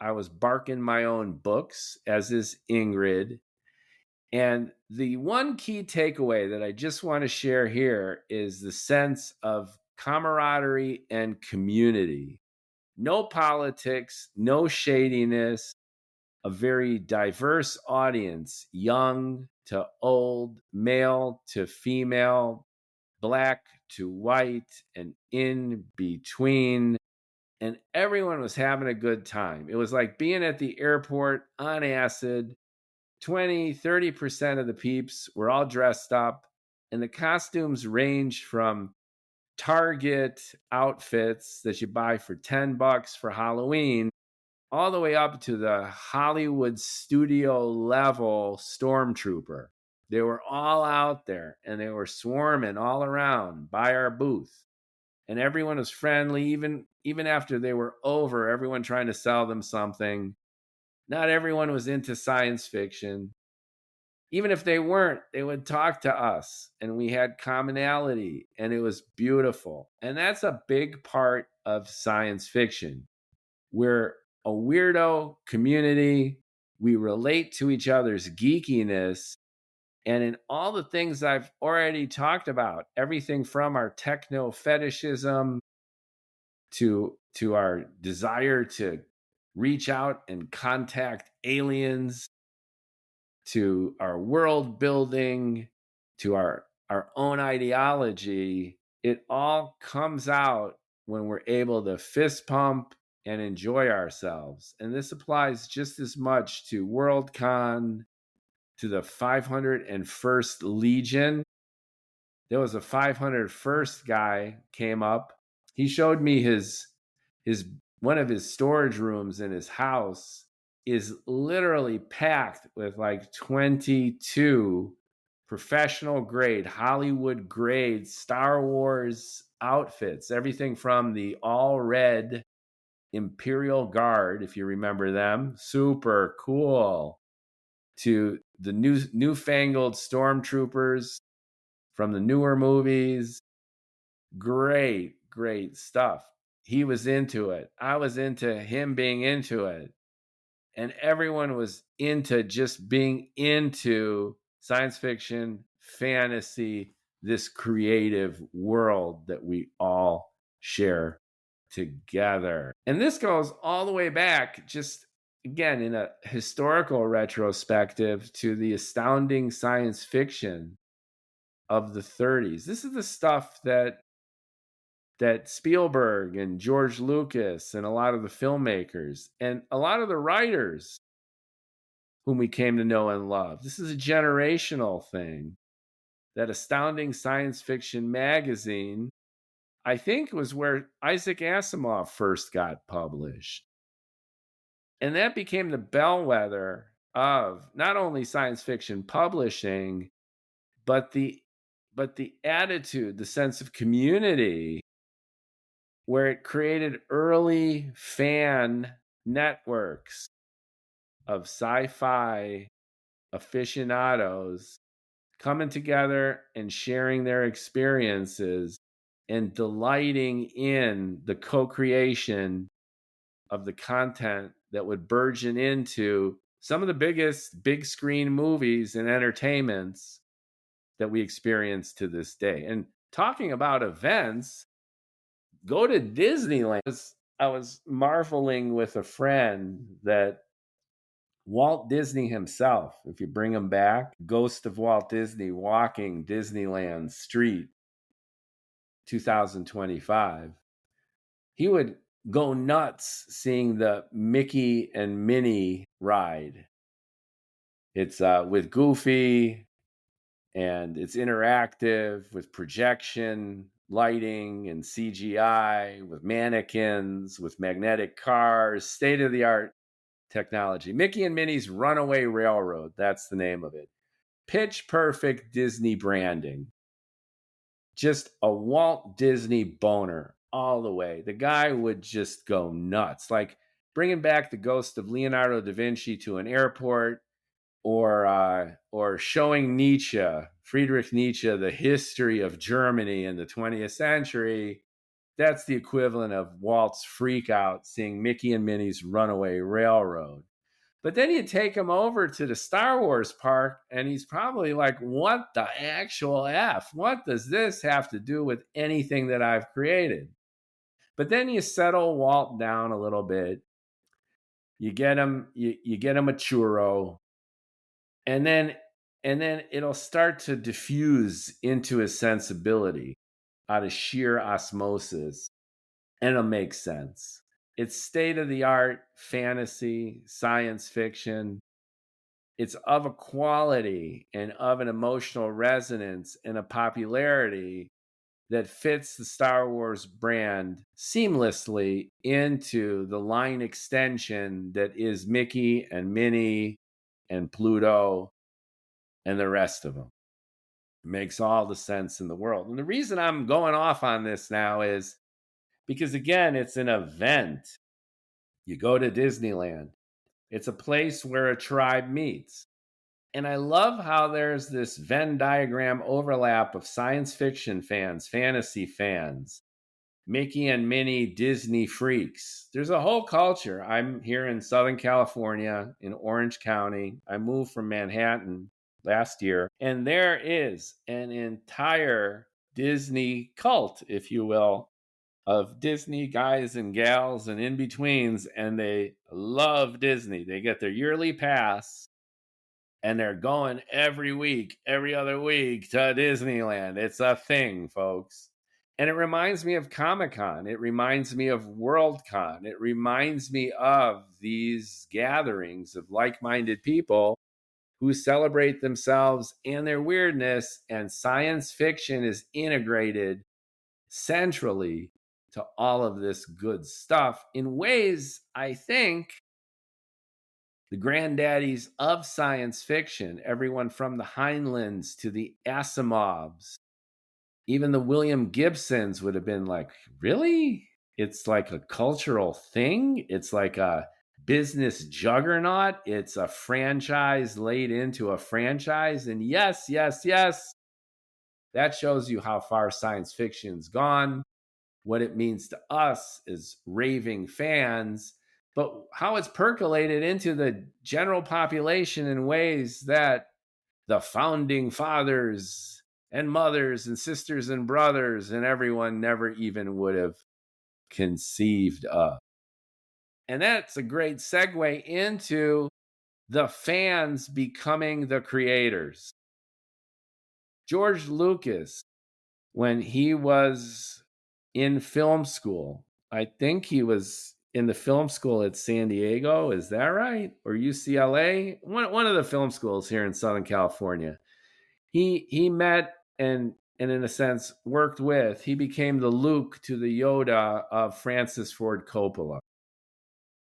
I was barking my own books, as is Ingrid. And the one key takeaway that I just want to share here is the sense of camaraderie and community. No politics, no shadiness, a very diverse audience, young to old, male to female, black to white, and in between. And everyone was having a good time. It was like being at the airport on acid. 20-30% of the peeps were all dressed up, and the costumes ranged from Target outfits that you buy for $10 for Halloween all the way up to the Hollywood studio level stormtrooper. They were all out there and they were swarming all around by our booth. And everyone was friendly, even after they were over, everyone trying to sell them something. Not everyone was into science fiction. Even if they weren't, they would talk to us and we had commonality and it was beautiful. And that's a big part of science fiction. We're a weirdo community. We relate to each other's geekiness. And in all the things I've already talked about, everything from our techno fetishism to our desire to reach out and contact aliens, to our world building, to our own ideology, it all comes out when we're able to fist pump and enjoy ourselves. And this applies just as much to Worldcon, to the 501st Legion. There was a 501st guy came up. He showed me his one of his storage rooms in his house is literally packed with like 22 professional grade, Hollywood grade Star Wars outfits. Everything from the all red Imperial Guard, if you remember them, super cool, to the newfangled stormtroopers from the newer movies. Great, great stuff. He was into it. I was into him being into it. And everyone was into just being into science fiction, fantasy, this creative world that we all share together. And this goes all the way back just again, in a historical retrospective to the astounding science fiction of the 30s. This is the stuff that Spielberg and George Lucas and a lot of the filmmakers and a lot of the writers whom we came to know and love. This is a generational thing. That astounding science fiction magazine, I think, was where Isaac Asimov first got published. And that became the bellwether of not only science fiction publishing, but the attitude, the sense of community, where it created early fan networks of sci-fi aficionados coming together and sharing their experiences and delighting in the co-creation of the content that would burgeon into some of the biggest big screen movies and entertainments that we experience to this day. And talking about events, go to Disneyland. I was marveling with a friend that Walt Disney himself, if you bring him back, ghost of Walt Disney walking Disneyland street 2025, he would go nuts seeing the Mickey and Minnie ride. It's with Goofy, and it's interactive with projection, lighting, and CGI, with mannequins, with magnetic cars, state of the art technology. Mickey and Minnie's Runaway Railroad, that's the name of it. Pitch perfect Disney branding. Just a Walt Disney boner all the way. The guy would just go nuts. Like bringing back the ghost of Leonardo da Vinci to an airport, or showing Nietzsche, Friedrich Nietzsche, the history of Germany in the 20th century. That's the equivalent of Walt's freak out seeing Mickey and Minnie's Runaway Railroad. But then you take him over to the Star Wars park, and he's probably like, what the actual F? What does this have to do with anything that I've created? But then you settle Walt down a little bit. You get him a churro, and then it'll start to diffuse into his sensibility out of sheer osmosis, and it'll make sense. It's state-of-the-art fantasy, science fiction. It's of a quality and of an emotional resonance and a popularity that fits the Star Wars brand seamlessly into the line extension that is Mickey and Minnie and Pluto and the rest of them. It makes all the sense in the world. And the reason I'm going off on this now is because, again, it's an event. You go to Disneyland. It's a place where a tribe meets. And I love how there's this Venn diagram overlap of science fiction fans, fantasy fans, Mickey and Minnie Disney freaks. There's a whole culture. I'm here in Southern California, in Orange County. I moved from Manhattan last year, and there is an entire Disney cult, if you will, of Disney guys and gals and in-betweens, and they love Disney. They get their yearly pass, and they're going every week, every other week to Disneyland. It's a thing, folks. And it reminds me of Comic-Con. It reminds me of Worldcon. It reminds me of these gatherings of like-minded people who celebrate themselves and their weirdness, and science fiction is integrated centrally to all of this good stuff in ways, I think, the granddaddies of science fiction, everyone from the Heinleins to the Asimovs, even the William Gibsons would have been like, really? It's like a cultural thing? It's like a business juggernaut? It's a franchise laid into a franchise? And yes, yes, yes, that shows you how far science fiction's gone, what it means to us as raving fans, but how it's percolated into the general population in ways that the founding fathers and mothers and sisters and brothers and everyone never even would have conceived of. And that's a great segue into the fans becoming the creators. George Lucas, when he was in film school, I think he was in the film school at San Diego. Is that right? Or UCLA? One of the film schools here in Southern California. He met and in a sense worked with. He became the Luke to the Yoda of Francis Ford Coppola.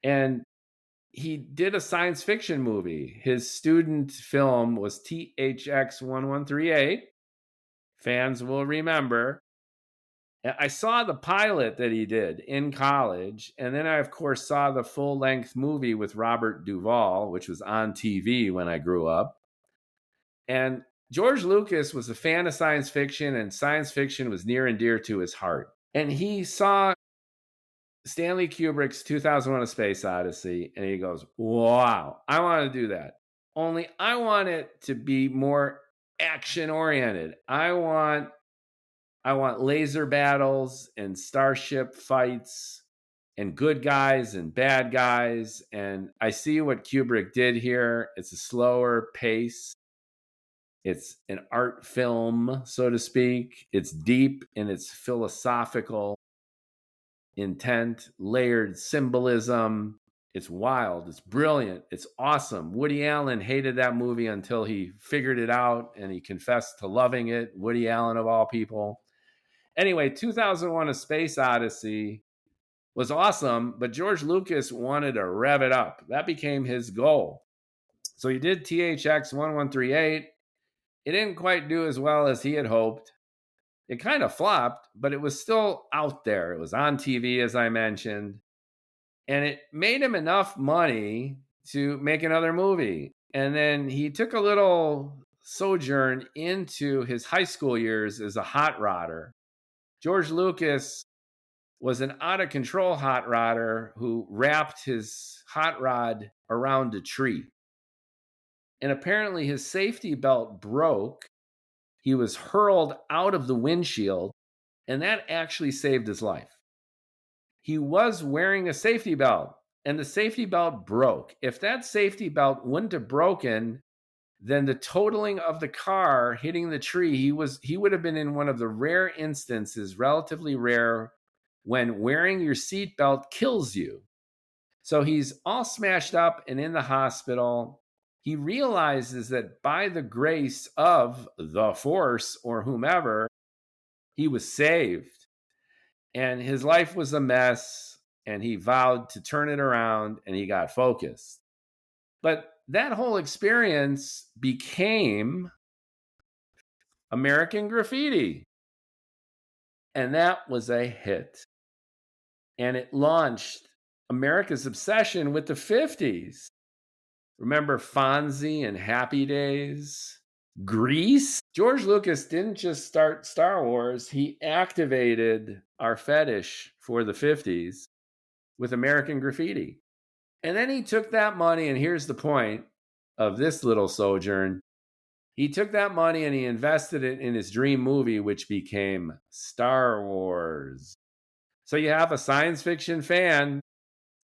And he did a science fiction movie. His student film was THX 1138. Fans will remember. I saw the pilot that he did in college, and then I, of course, saw the full length movie with Robert Duvall, which was on TV when I grew up. And George Lucas was a fan of science fiction, and science fiction was near and dear to his heart. And he saw Stanley Kubrick's 2001: A Space Odyssey, and he goes, wow, I want to do that. Only I want it to be more action oriented. I want laser battles and starship fights and good guys and bad guys. And I see what Kubrick did here. It's a slower pace. It's an art film, so to speak. It's deep in its philosophical intent, layered symbolism. It's wild. It's brilliant. It's awesome. Woody Allen hated that movie until he figured it out and he confessed to loving it. Woody Allen, of all people. Anyway, 2001: A Space Odyssey was awesome, but George Lucas wanted to rev it up. That became his goal. So he did THX 1138. It didn't quite do as well as he had hoped. It kind of flopped, but it was still out there. It was on TV, as I mentioned. And it made him enough money to make another movie. And then he took a little sojourn into his high school years as a hot rodder. George Lucas was an out-of-control hot rodder who wrapped his hot rod around a tree. And apparently his safety belt broke. He was hurled out of the windshield, and that actually saved his life. He was wearing a safety belt, and the safety belt broke. If that safety belt wouldn't have broken, then the totaling of the car hitting the tree, he would have been in one of the rare instances, relatively rare, when wearing your seatbelt kills you. So he's all smashed up and in the hospital. He realizes that by the grace of the Force or whomever, he was saved. And his life was a mess, and he vowed to turn it around, and he got focused. But that whole experience became American Graffiti. And that was a hit. And it launched America's obsession with the 50s. Remember Fonzie and Happy Days? Grease? George Lucas didn't just start Star Wars, he activated our fetish for the 50s with American Graffiti. And then he took that money, and here's the point of this little sojourn. He took that money and he invested it in his dream movie, which became Star Wars. So you have a science fiction fan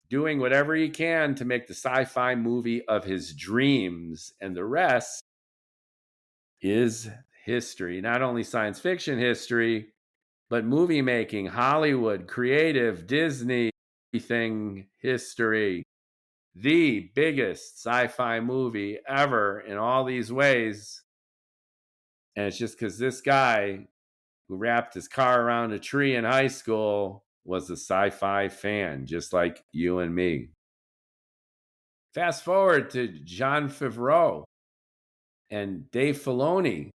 doing whatever he can to make the sci-fi movie of his dreams, and the rest is history. Not only science fiction history, but movie making, Hollywood, creative, Disney, everything history. The biggest sci-fi movie ever in all these ways. And it's just because this guy who wrapped his car around a tree in high school was a sci-fi fan, just like you and me. Fast forward to Jon Favreau and Dave Filoni.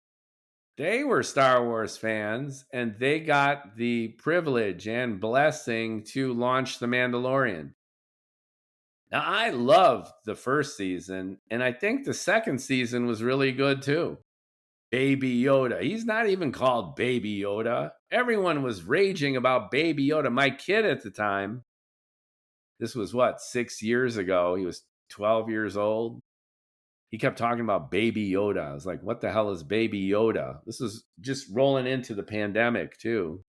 They were Star Wars fans, and they got the privilege and blessing to launch The Mandalorian. Now, I loved the first season, and I think the second season was really good too. Baby Yoda. He's not even called Baby Yoda. Everyone was raging about Baby Yoda. My kid at the time, this was 6 years ago. He was 12 years old. He kept talking about Baby Yoda. I was like, what the hell is Baby Yoda? This was just rolling into the pandemic too.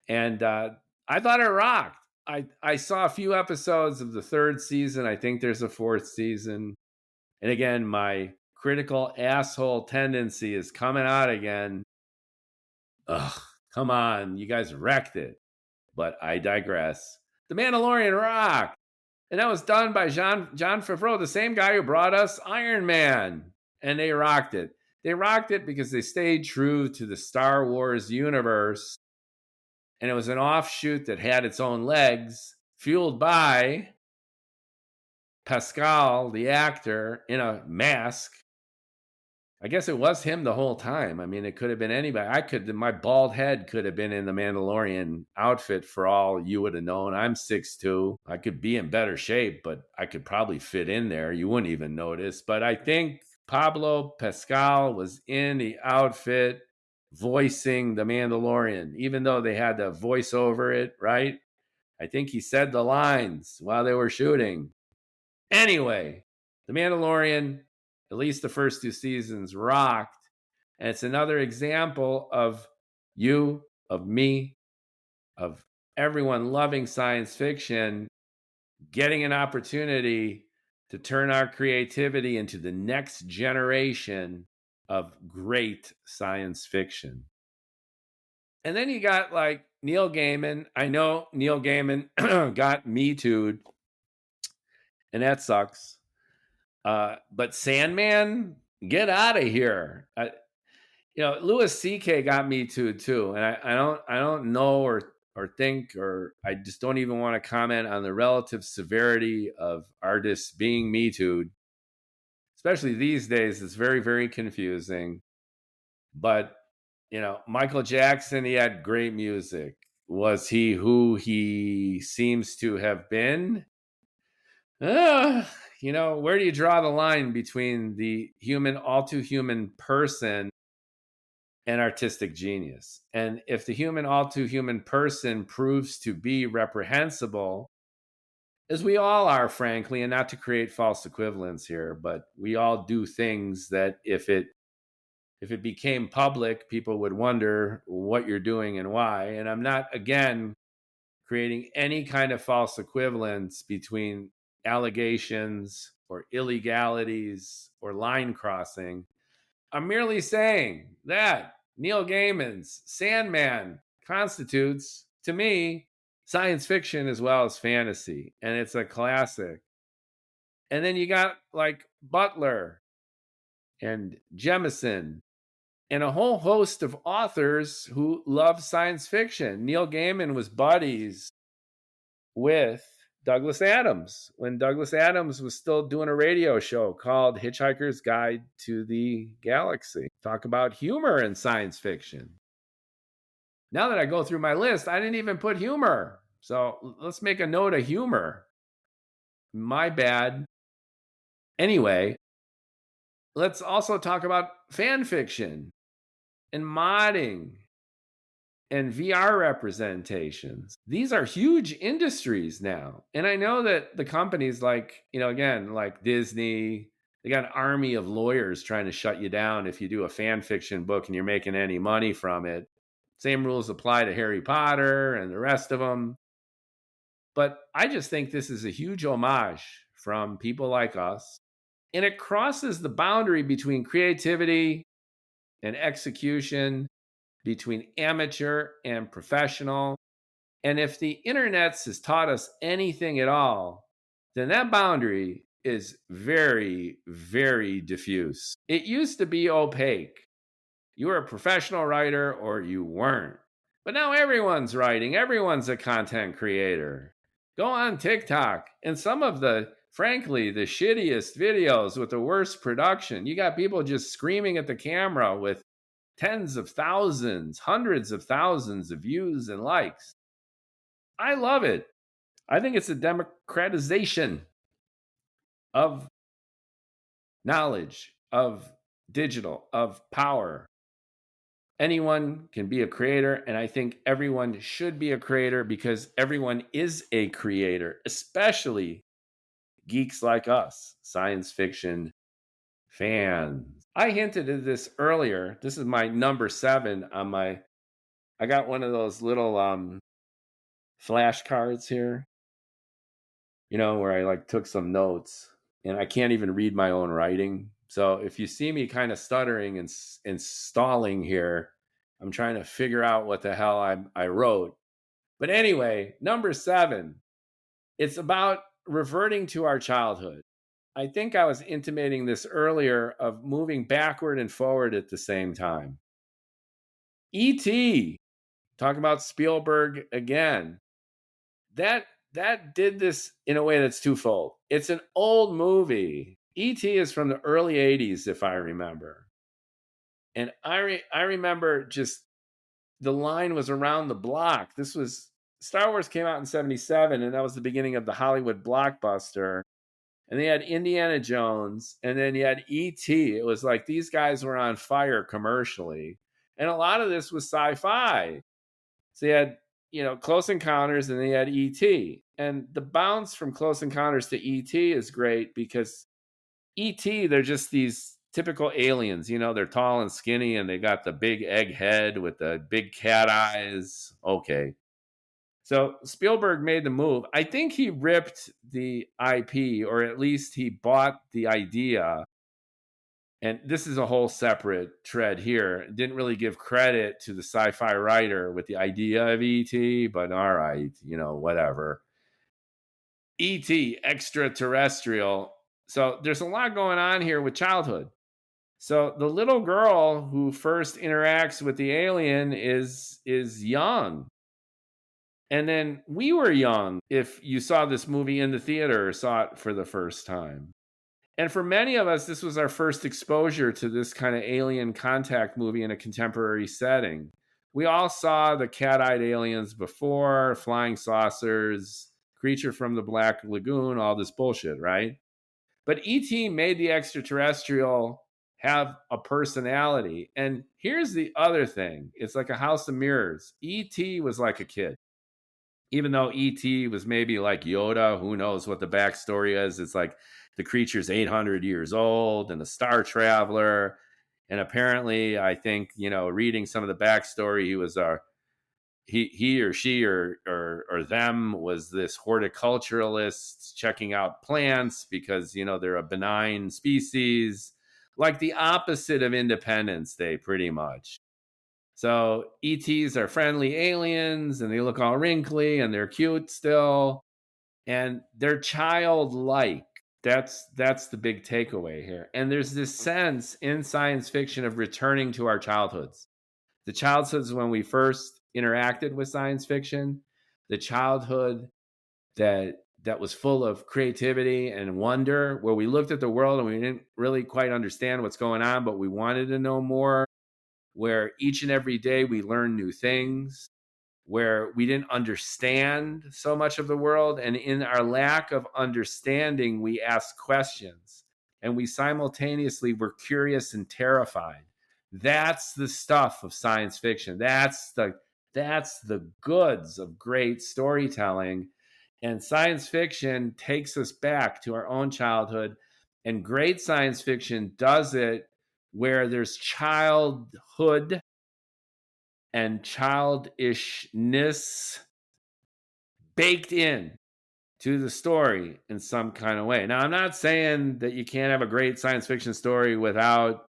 And I thought it rocked. I saw a few episodes of the third season. I think there's a fourth season. And again, my critical asshole tendency is coming out again. Ugh, come on, you guys wrecked it. But I digress. The Mandalorian rocked. And that was done by John Favreau, the same guy who brought us Iron Man. And they rocked it. They rocked it because they stayed true to the Star Wars universe. And it was an offshoot that had its own legs, fueled by Pascal, the actor, in a mask. I guess it was him the whole time. I mean, it could have been anybody. My bald head could have been in the Mandalorian outfit for all you would have known. I'm 6'2". I could be in better shape, but I could probably fit in there. You wouldn't even notice. But I think Pablo Pascal was in the outfit voicing the Mandalorian, even though they had to voice over it, right? I think he said the lines while they were shooting. Anyway, The Mandalorian, at least the first two seasons, rocked. And it's another example of you, of me, of everyone loving science fiction, getting an opportunity to turn our creativity into the next generation of great science fiction. And then you got like Neil Gaiman. I know Neil Gaiman got Me Too'd, and that sucks. But Sandman, get out of here. Louis C.K. got Me too, and I don't know or think, or I just don't even want to comment on the relative severity of artists being Me Too'd. Especially these days, it's very, very confusing. But Michael Jackson, he had great music. Was he who he seems to have been? Where do you draw the line between the human, all too human person and artistic genius? And if the human, all too human person proves to be reprehensible, as we all are, frankly, and not to create false equivalence here, but we all do things that if it became public, people would wonder what you're doing and why. And I'm not, again, creating any kind of false equivalence between allegations or illegalities or line crossing. I'm merely saying that Neil Gaiman's Sandman constitutes, to me, science fiction as well as fantasy, and it's a classic. And then you got like Butler and Jemison and a whole host of authors who love science fiction. Neil Gaiman was buddies with Douglas Adams when Douglas Adams was still doing a radio show called Hitchhiker's Guide to the Galaxy. Talk about humor in science fiction. Now that I go through my list, I didn't even put humor. So let's make a note of humor. My bad. Anyway, let's also talk about fan fiction and modding and VR representations. These are huge industries now. And I know that the companies like, again, like Disney, they got an army of lawyers trying to shut you down if you do a fan fiction book and you're making any money from it. Same rules apply to Harry Potter and the rest of them. But I just think this is a huge homage from people like us. And it crosses the boundary between creativity and execution, between amateur and professional. And if the internet has taught us anything at all, then that boundary is very, very diffuse. It used to be opaque. You were a professional writer or you weren't. But now everyone's writing, everyone's a content creator. Go on TikTok, and some of the, frankly, the shittiest videos with the worst production. You got people just screaming at the camera with tens of thousands, hundreds of thousands of views and likes. I love it. I think it's a democratization of knowledge, of digital, of power. Anyone can be a creator, and I think everyone should be a creator because everyone is a creator, especially geeks like us, science fiction fans. I hinted at this earlier. This is my number 7 on my, I got one of those little flashcards here, where I like took some notes, and I can't even read my own writing. So if you see me kind of stuttering and stalling here, I'm trying to figure out what the hell I wrote. But anyway, number 7, it's about reverting to our childhood. I think I was intimating this earlier of moving backward and forward at the same time. E.T., talk about Spielberg again. That did this in a way that's twofold. It's an old movie. E.T. is from the early 80s, if I remember. And I remember just the line was around the block. This was Star Wars came out in 77, and that was the beginning of the Hollywood blockbuster. And they had Indiana Jones, and then you had E.T. It was like these guys were on fire commercially. And a lot of this was sci-fi. So you had, Close Encounters, and then you had E.T. And the bounce from Close Encounters to E.T. is great because E.T., they're just these typical aliens. They're tall and skinny, and they got the big egg head with the big cat eyes. Okay. So Spielberg made the move. I think he ripped the IP, or at least he bought the idea. And this is a whole separate thread here. Didn't really give credit to the sci-fi writer with the idea of ET, but all right, whatever. ET, extraterrestrial. So there's a lot going on here with childhood. So the little girl who first interacts with the alien is young. And then we were young if you saw this movie in the theater or saw it for the first time. And for many of us, this was our first exposure to this kind of alien contact movie in a contemporary setting. We all saw the cat-eyed aliens before, flying saucers, creature from the Black Lagoon, all this bullshit, right? But E.T. made the extraterrestrial have a personality. And here's the other thing. It's like a house of mirrors. E.T. was like a kid. Even though E.T. was maybe like Yoda, who knows what the backstory is. It's like the creature's 800 years old and a star traveler. And apparently, I think, reading some of the backstory, he was he or she or them was this horticulturalist checking out plants because, they're a benign species, like the opposite of Independence Day, pretty much. So ETs are friendly aliens, and they look all wrinkly, and they're cute still, and they're childlike. That's the big takeaway here. And there's this sense in science fiction of returning to our childhoods. The childhoods when we first interacted with science fiction, the childhood that was full of creativity and wonder, where we looked at the world and we didn't really quite understand what's going on, but we wanted to know more, where each and every day we learn new things, where we didn't understand so much of the world. And in our lack of understanding, we asked questions, and we simultaneously were curious and terrified. That's the stuff of science fiction. That's the goods of great storytelling. And science fiction takes us back to our own childhood. And great science fiction does it where there's childhood and childishness baked in to the story in some kind of way. Now, I'm not saying that you can't have a great science fiction story without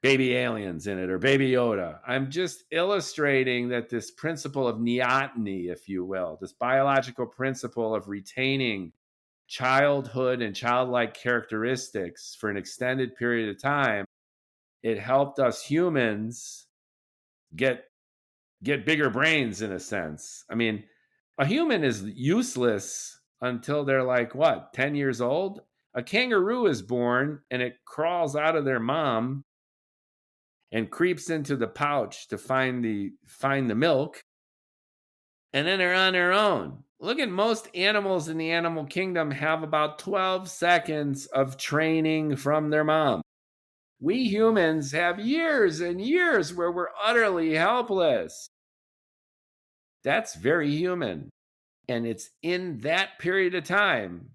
baby aliens in it or baby Yoda. I'm just illustrating that this principle of neoteny, if you will, this biological principle of retaining childhood and childlike characteristics for an extended period of time, it helped us humans get bigger brains in a sense. I mean, a human is useless until they're like, what, 10 years old? A kangaroo is born and it crawls out of their mom and creeps into the pouch to find the milk, and then they're on their own. Look at most animals in the animal kingdom have about 12 seconds of training from their mom. We humans have years and years where we're utterly helpless. That's very human. And it's in that period of time.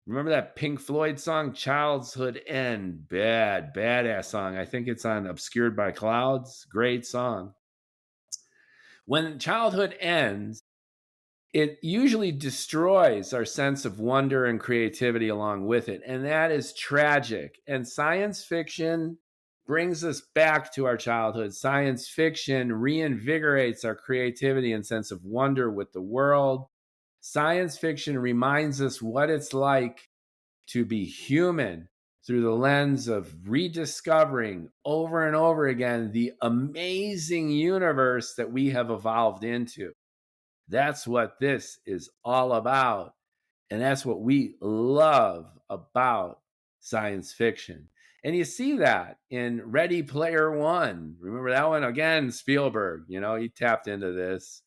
Remember that Pink Floyd song, Childhood End? Badass song. I think it's on Obscured by Clouds. Great song. When childhood ends, it usually destroys our sense of wonder and creativity along with it. And that is tragic. And science fiction brings us back to our childhood. Science fiction reinvigorates our creativity and sense of wonder with the world. Science fiction reminds us what it's like to be human through the lens of rediscovering over and over again the amazing universe that we have evolved into. That's what this is all about. And that's what we love about science fiction. And you see that in Ready Player One. Remember that one? Again, Spielberg, he tapped into this.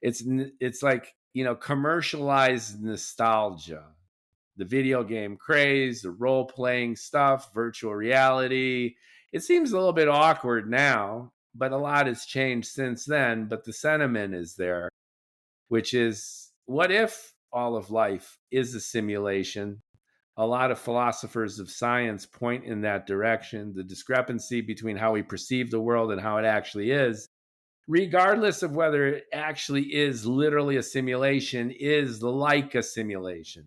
It's like, commercialized nostalgia. The video game craze, the role-playing stuff, virtual reality. It seems a little bit awkward now, but a lot has changed since then, but the sentiment is there, which is, what if all of life is a simulation? A lot of philosophers of science point in that direction. The discrepancy between how we perceive the world and how it actually is, regardless of whether it actually is literally a simulation, is like a simulation.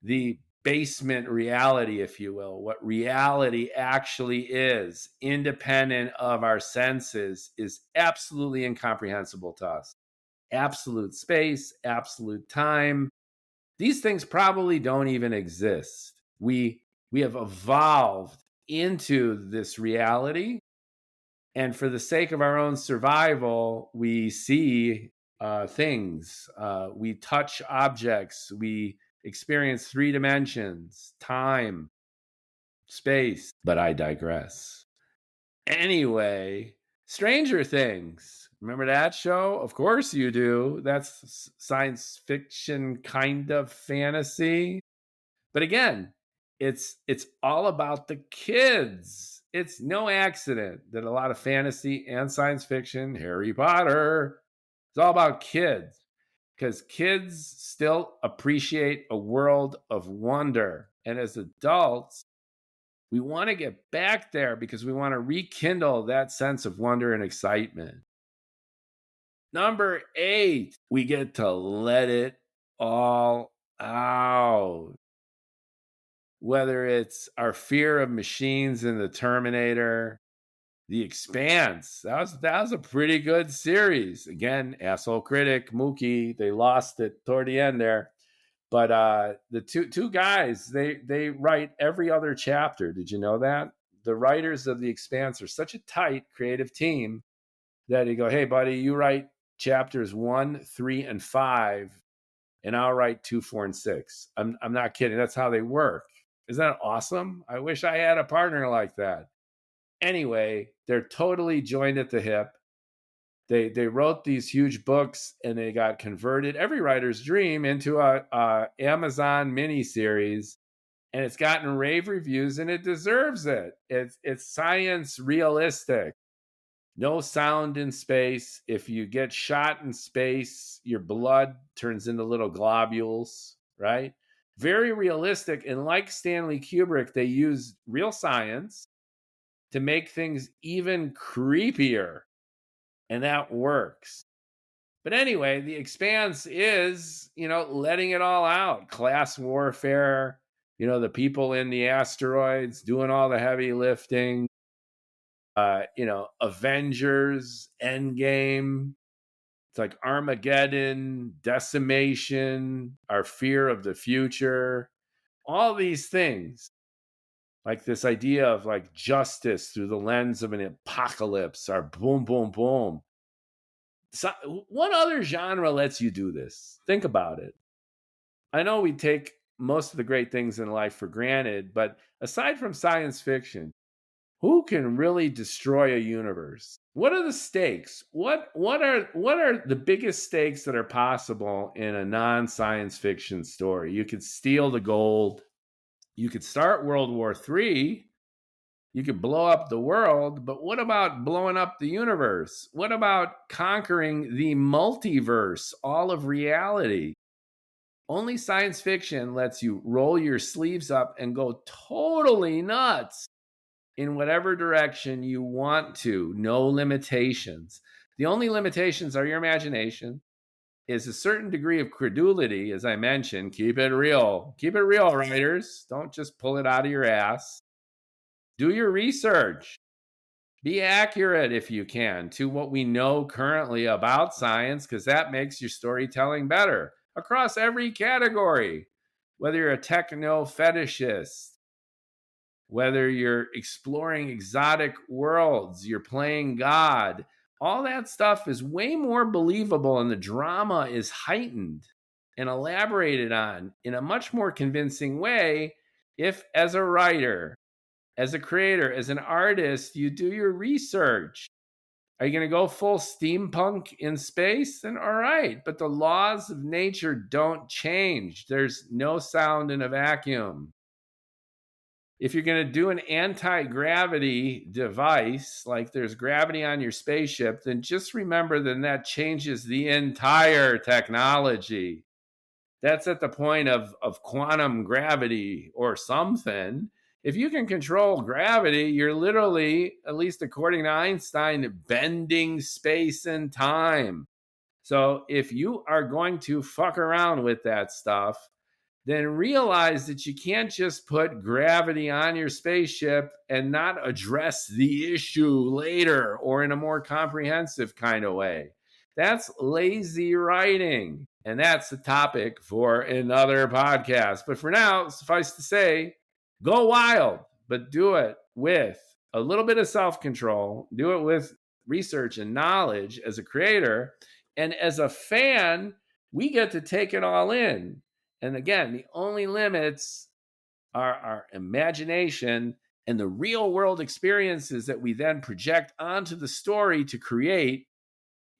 The basement reality, if you will, what reality actually is, independent of our senses, is absolutely incomprehensible to us. Absolute space, absolute time. These things probably don't even exist. We have evolved into this reality, and for the sake of our own survival, we see things, we touch objects, we experience 3 dimensions, time, space. But I digress. Anyway, Stranger Things. Remember that show? Of course you do. That's science fiction, kind of fantasy. But again, it's all about the kids. It's no accident that a lot of fantasy and science fiction, Harry Potter, it's all about kids, because kids still appreciate a world of wonder. And as adults, we want to get back there because we want to rekindle that sense of wonder and excitement. Number 8, we get to let it all out. Whether it's our fear of machines in the Terminator, The Expanse. That was a pretty good series. Again, asshole critic Mookie, they lost it toward the end there. But the two guys, they write every other chapter. Did you know that? The writers of The Expanse are such a tight creative team that you go, hey, buddy, you write chapters 1, 3, and 5, and I'll write 2, 4, and 6. I'm not kidding. That's how they work. Isn't that awesome? I wish I had a partner like that. Anyway, they're totally joined at the hip. They wrote these huge books, and they got converted, every writer's dream, into a Amazon miniseries, and it's gotten rave reviews, and it deserves it. It's science realistic. No sound in space. If you get shot in space, your blood turns into little globules, right? Very realistic. And like Stanley Kubrick, they use real science to make things even creepier. And that works. But anyway, The Expanse is, letting it all out. Class warfare, the people in the asteroids doing all the heavy lifting. Avengers, Endgame. It's like Armageddon, decimation, our fear of the future, all these things. Like this idea of like justice through the lens of an apocalypse, our boom, boom, boom. So, what other genre lets you do this? Think about it. I know we take most of the great things in life for granted, but aside from science fiction, who can really destroy a universe? What are the stakes? What are the biggest stakes that are possible in a non-science fiction story? You could steal the gold. You could start World War III. You could blow up the world, but what about blowing up the universe? What about conquering the multiverse, all of reality? Only science fiction lets you roll your sleeves up and go totally nuts in whatever direction you want to. No limitations. The only limitations are your imagination is a certain degree of credulity, as I mentioned. Keep it real. Keep it real, writers. Don't just pull it out of your ass. Do your research. Be accurate if you can to what we know currently about science, because that makes your storytelling better across every category. Whether you're a techno fetishist, whether you're exploring exotic worlds, you're playing God, all that stuff is way more believable, and the drama is heightened and elaborated on in a much more convincing way if, as a writer, as a creator, as an artist, you do your research. Are you going to go full steampunk in space? Then all right, but the laws of nature don't change. There's no sound in a vacuum. If you're going to do an anti-gravity device, like there's gravity on your spaceship, then just remember that changes the entire technology. That's at the point of quantum gravity or something. If you can control gravity, you're literally, at least according to Einstein, bending space and time. So if you are going to fuck around with that stuff, then realize that you can't just put gravity on your spaceship and not address the issue later or in a more comprehensive kind of way. That's lazy writing. And that's the topic for another podcast. But for now, suffice to say, go wild, but do it with a little bit of self-control. Do it with research and knowledge as a creator. And as a fan, we get to take it all in. And again, the only limits are our imagination and the real world experiences that we then project onto the story to create,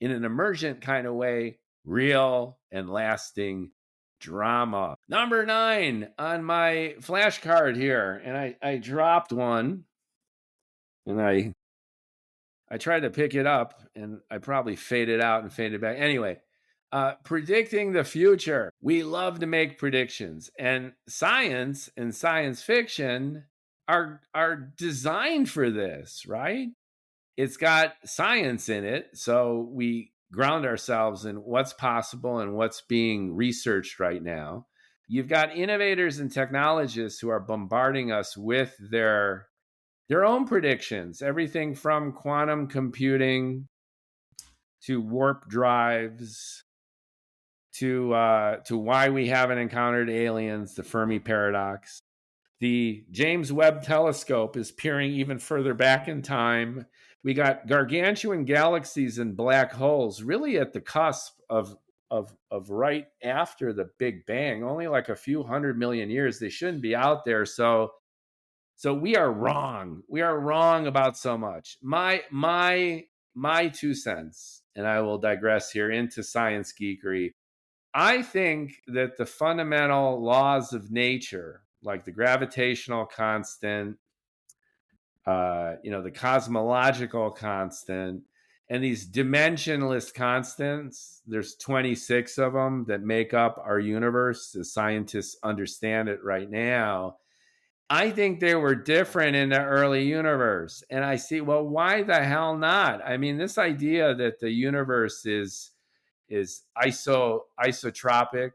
in an emergent kind of way, real and lasting drama. Number 9 on my flashcard here, and I dropped one, and I tried to pick it up, and I probably faded out and faded back. Anyway, predicting the future. We love to make predictions, and science and science fiction are designed for this, right? It's got science in it, so we ground ourselves in what's possible and what's being researched right now. You've got innovators and technologists who are bombarding us with their own predictions, everything from quantum computing to warp drives to why we haven't encountered aliens, the Fermi paradox. The James Webb Telescope is peering even further back in time. We got gargantuan galaxies and black holes really at the cusp of right after the Big Bang, only like a few 100 million years. They shouldn't be out there. So we are wrong. We are wrong about so much. My 2 cents, and I will digress here into science geekery. I think that the fundamental laws of nature, like the gravitational constant, the cosmological constant, and these dimensionless constants, there's 26 of them that make up our universe as scientists understand it right now. I think they were different in the early universe. And I see, well, why the hell not? I mean, this idea that the universe is isotropic,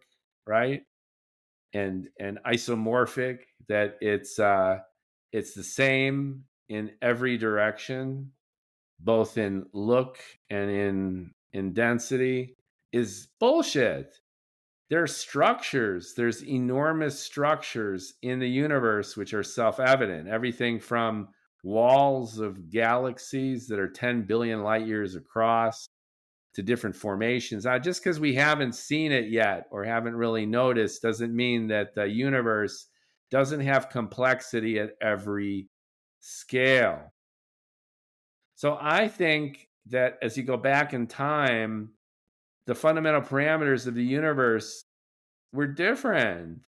right? And isomorphic, that it's the same in every direction, both in look and in density, is bullshit. There's structures, there's enormous structures in the universe which are self-evident. Everything from walls of galaxies that are 10 billion light years across to different formations. Now, just because we haven't seen it yet or haven't really noticed doesn't mean that the universe doesn't have complexity at every scale. So I think that as you go back in time, the fundamental parameters of the universe were different.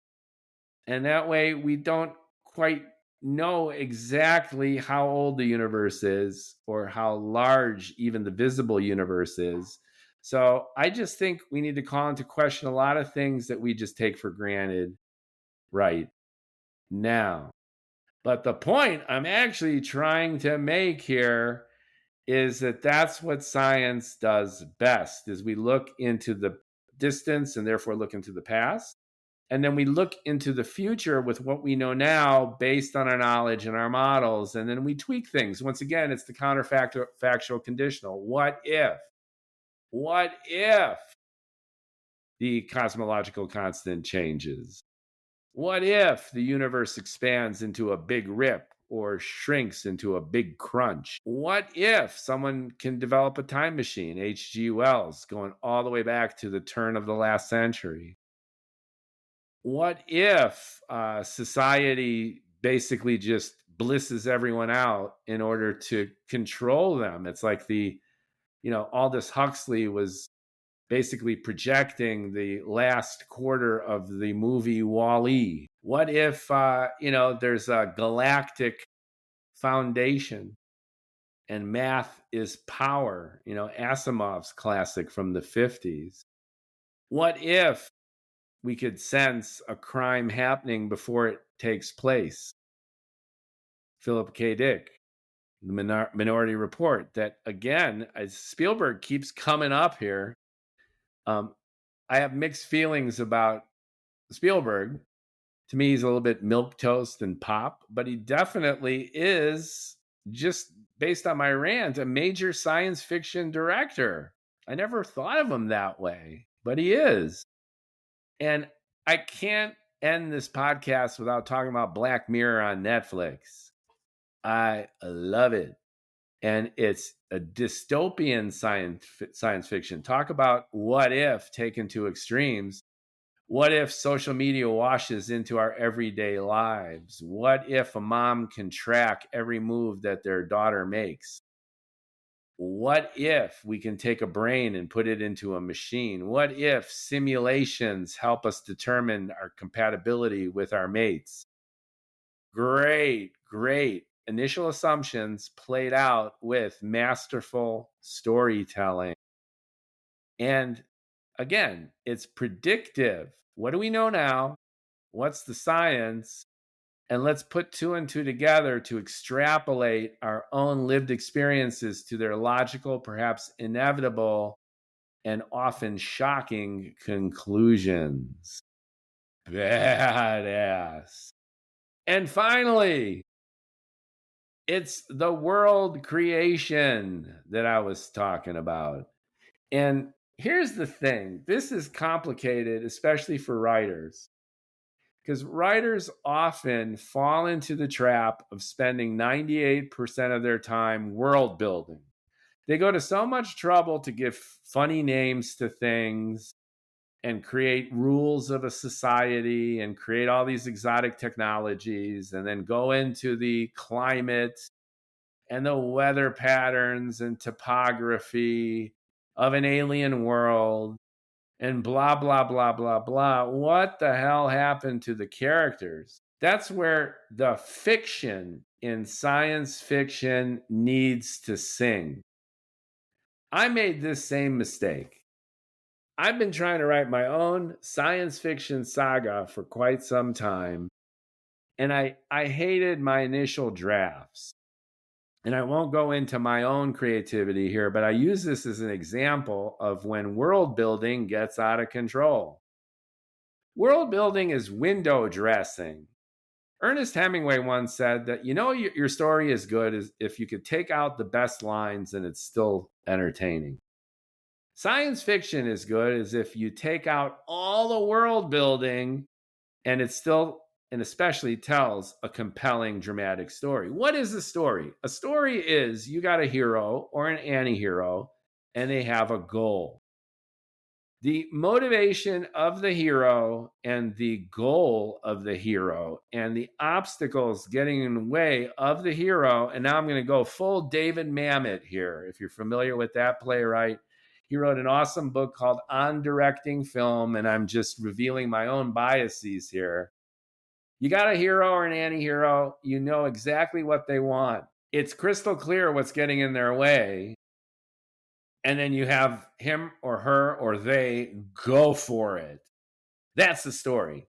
And that way we don't quite know exactly how old the universe is or how large even the visible universe is. So I just think we need to call into question a lot of things that we just take for granted right now. But the point I'm actually trying to make here is that that's what science does best, is we look into the distance and therefore look into the past. And then we look into the future with what we know now based on our knowledge and our models. And then we tweak things. Once again, it's the counterfactual conditional. What if the cosmological constant changes? What if the universe expands into a big rip or shrinks into a big crunch? What if someone can develop a time machine, H.G. Wells, going all the way back to the turn of the last century? What if society basically just blisses everyone out in order to control them? It's like Aldous Huxley was basically projecting the last quarter of the movie Wall-E. What if, there's a galactic foundation and math is power, Asimov's classic from the 50s? What if we could sense a crime happening before it takes place? Philip K. Dick, the Minority Report, that again, as Spielberg keeps coming up here. I have mixed feelings about Spielberg. To me, he's a little bit milquetoast and pop, but he definitely is, just based on my rant, a major science fiction director. I never thought of him that way, but he is. And I can't end this podcast without talking about Black Mirror on Netflix. I love it. And it's a dystopian science fiction. Talk about what if taken to extremes. What if social media washes into our everyday lives? What if a mom can track every move that their daughter makes? What if we can take a brain and put it into a machine? What if simulations help us determine our compatibility with our mates? Great initial assumptions played out with masterful storytelling. And again, it's predictive. What do we know now? What's the science? And let's put two and two together to extrapolate our own lived experiences to their logical, perhaps inevitable, and often shocking conclusions. Badass. And finally, it's the world creation that I was talking about. And here's the thing. This is complicated, especially for writers, because writers often fall into the trap of spending 98% of their time world building. They go to so much trouble to give funny names to things and create rules of a society and create all these exotic technologies, and then go into the climate and the weather patterns and topography of an alien world and blah, blah, blah, blah, blah. What the hell happened to the characters? That's where the fiction in science fiction needs to sing. I made this same mistake. I've been trying to write my own science fiction saga for quite some time, and I hated my initial drafts. And I won't go into my own creativity here, but I use this as an example of when world building gets out of control. World building is window dressing. Ernest Hemingway once said that, your story is good if you could take out the best lines and it's still entertaining. Science fiction is good as if you take out all the world building and it still and especially tells a compelling dramatic story. What is a story? A story is you got a hero or an anti-hero and they have a goal. The motivation of the hero and the goal of the hero and the obstacles getting in the way of the hero. And now I'm going to go full David Mamet here. If you're familiar with that playwright, he wrote an awesome book called On Directing Film, and I'm just revealing my own biases here. You got a hero or an anti-hero, you know exactly what they want. It's crystal clear what's getting in their way. And then you have him or her or they go for it. That's the story.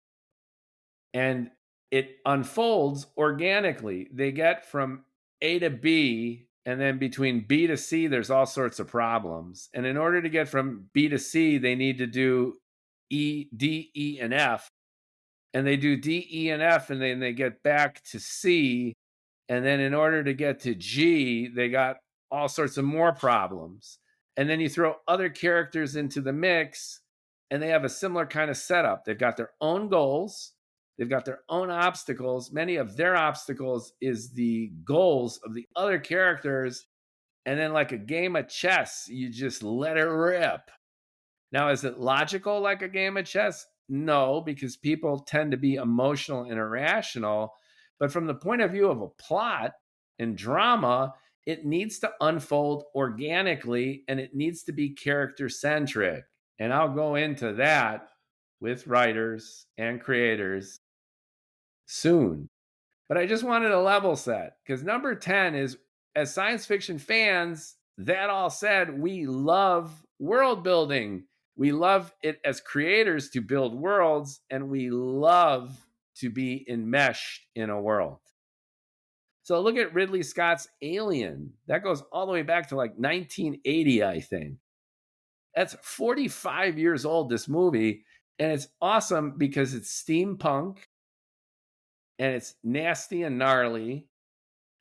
And it unfolds organically. They get from A to B And then between B to C, there's all sorts of problems. And in order to get from B to C, they need to do D, E, and F. And they do D, E, and F, and then they get back to C. And then in order to get to G, they got all sorts of more problems. And then you throw other characters into the mix, and they have a similar kind of setup. They've got their own goals, they've got their own obstacles. Many of their obstacles is the goals of the other characters. And then, like a game of chess, you just let it rip. Now, is it logical like a game of chess? No, because people tend to be emotional and irrational. But from the point of view of a plot and drama, it needs to unfold organically and it needs to be character centric. And I'll go into that with writers and creators soon. But I just wanted a level set because number 10 is, as science fiction fans, that all said, we love world building. We love it as creators to build worlds, and we love to be enmeshed in a world. So look at Ridley Scott's Alien. That goes all the way back to like 1980, I think. That's 45 years old, this movie. And it's awesome because it's steampunk and it's nasty and gnarly.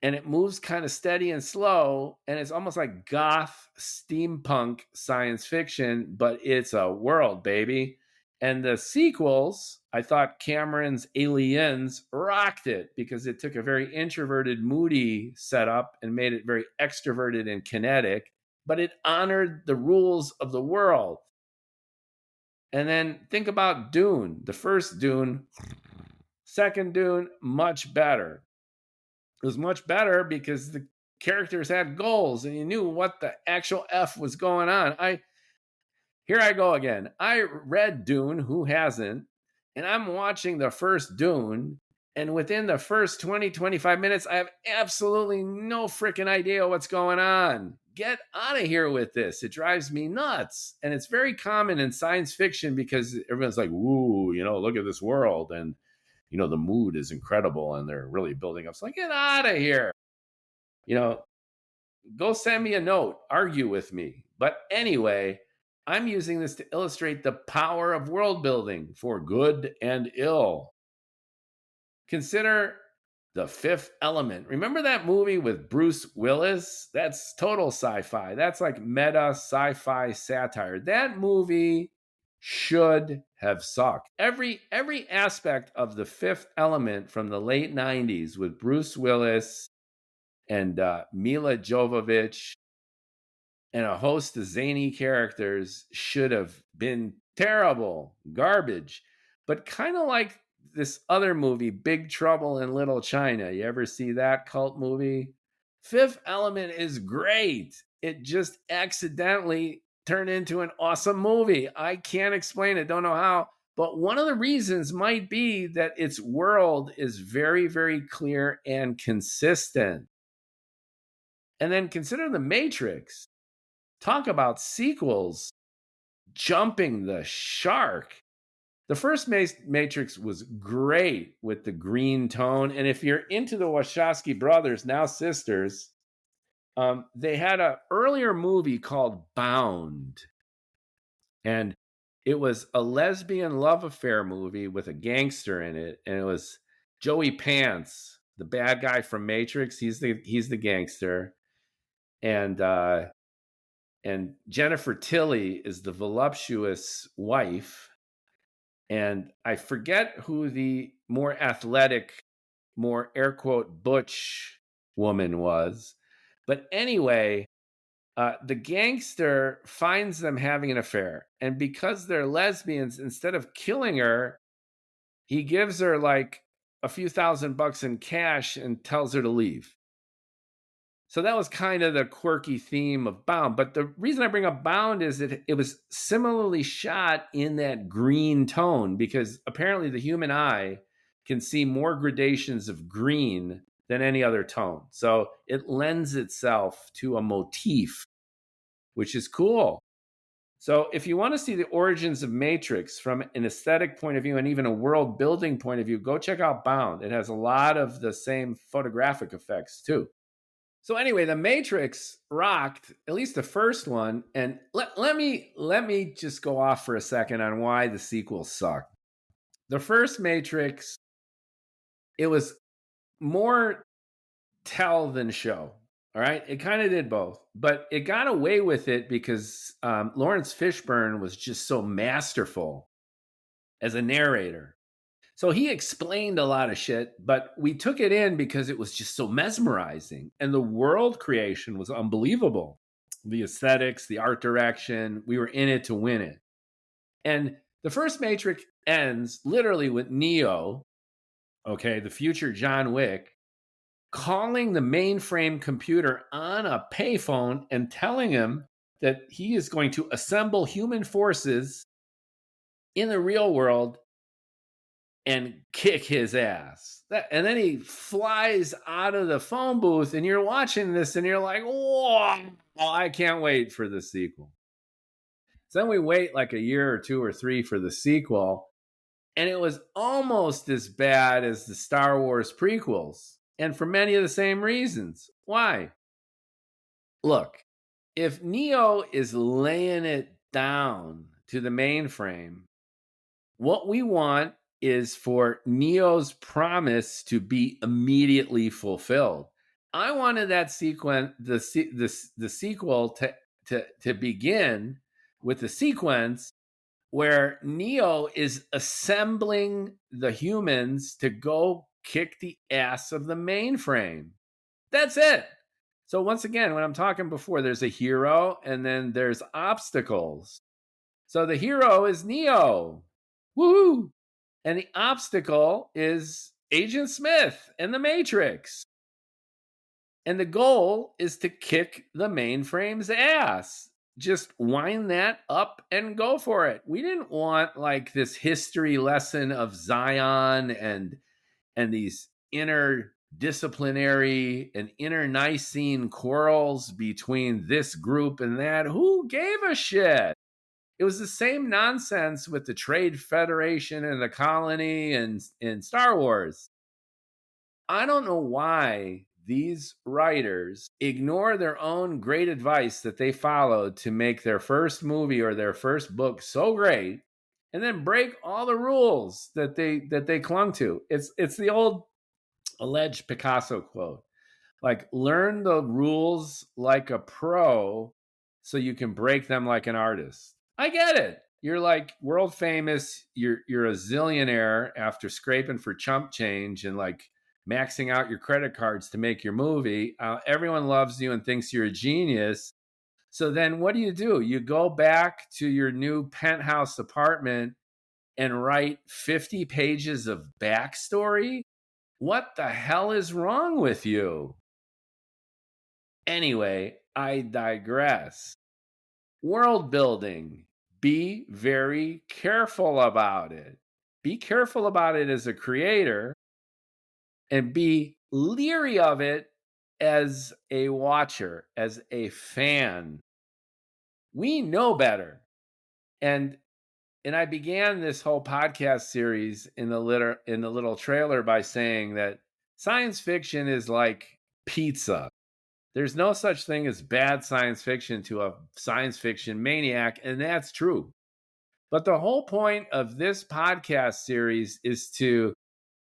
And it moves kind of steady and slow. And it's almost like goth steampunk science fiction, but it's a world, baby. And the sequels, I thought Cameron's Aliens rocked it because it took a very introverted, moody setup and made it very extroverted and kinetic, but it honored the rules of the world. And then think about Dune, the first Dune, second Dune, much better. It was much better because the characters had goals and you knew what the actual F was going on. Here I go again. I read Dune, who hasn't? And I'm watching the first Dune. And within the first 20, 25 minutes, I have absolutely no freaking idea what's going on. Get out of here with this. It drives me nuts. And it's very common in science fiction because everyone's like, woo, look at this world. And, the mood is incredible and they're really building up. It's like, get out of here. Go send me a note, argue with me. But anyway, I'm using this to illustrate the power of world building for good and ill. Consider The Fifth Element. Remember that movie with Bruce Willis? That's total sci-fi. That's like meta sci-fi satire. That movie should have sucked. Every aspect of The Fifth Element from the late 90s with Bruce Willis and Mila Jovovich and a host of zany characters should have been terrible, garbage. But kind of like this other movie, Big Trouble in Little China. You ever see that cult movie? Fifth Element is great. It just accidentally turned into an awesome movie. I can't explain it, don't know how. But one of the reasons might be that its world is very, very clear and consistent. And then consider The Matrix. Talk about sequels jumping the shark. The first Matrix was great with the green tone. And if you're into the Wachowski brothers, now sisters, they had an earlier movie called Bound. And it was a lesbian love affair movie with a gangster in it. And it was Joey Pants, the bad guy from Matrix. He's the gangster. And Jennifer Tilly is the voluptuous wife. And I forget who the more athletic, more air quote butch woman was. But anyway, the gangster finds them having an affair. And because they're lesbians, instead of killing her, he gives her like a few $1,000 in cash and tells her to leave. So that was kind of the quirky theme of Bound. But the reason I bring up Bound is that it was similarly shot in that green tone because apparently the human eye can see more gradations of green than any other tone. So it lends itself to a motif, which is cool. So if you want to see the origins of Matrix from an aesthetic point of view and even a world building point of view, go check out Bound. It has a lot of the same photographic effects too. So anyway, the Matrix rocked, at least the first one. And let me just go off for a second on why the sequels suck. The first Matrix, it was more tell than show. All right. It kind of did both, but it got away with it because Lawrence Fishburne was just so masterful as a narrator. So he explained a lot of shit, but we took it in because it was just so mesmerizing. And the world creation was unbelievable. The aesthetics, the art direction, we were in it to win it. And the first Matrix ends literally with Neo, okay, the future John Wick, calling the mainframe computer on a payphone and telling him that he is going to assemble human forces in the real world and kick his ass. And then he flies out of the phone booth, and you're watching this and you're like, whoa, I can't wait for the sequel. So then we wait like a year or two or three for the sequel, and it was almost as bad as the Star Wars prequels, and for many of the same reasons. Why? Look, if Neo is laying it down to the mainframe, what we want is for Neo's promise to be immediately fulfilled. I wanted that sequence, the sequel to begin with the sequence where Neo is assembling the humans to go kick the ass of the mainframe. That's it. So once again, when I'm talking before, there's a hero and then there's obstacles. So the hero is Neo. Woohoo! And the obstacle is Agent Smith and the Matrix. And the goal is to kick the mainframe's ass. Just wind that up and go for it. We didn't want like this history lesson of Zion and these interdisciplinary and internecine quarrels between this group and that. Who gave a shit? It was the same nonsense with the Trade Federation and the colony and in Star Wars. I don't know why these writers ignore their own great advice that they followed to make their first movie or their first book so great, and then break all the rules that they clung to. It's the old alleged Picasso quote. Like, learn the rules like a pro so you can break them like an artist. I get it. You're like world famous. You're a zillionaire after scraping for chump change and like maxing out your credit cards to make your movie. Everyone loves you and thinks you're a genius. So then what do? You go back to your new penthouse apartment and write 50 pages of backstory? What the hell is wrong with you? Anyway, I digress. World building. Be very careful about it. Be careful about it as a creator and be leery of it as a watcher, as a fan. We know better. And I began this whole podcast series in the little trailer by saying that science fiction is like pizza. There's no such thing as bad science fiction to a science fiction maniac, and that's true. But the whole point of this podcast series is to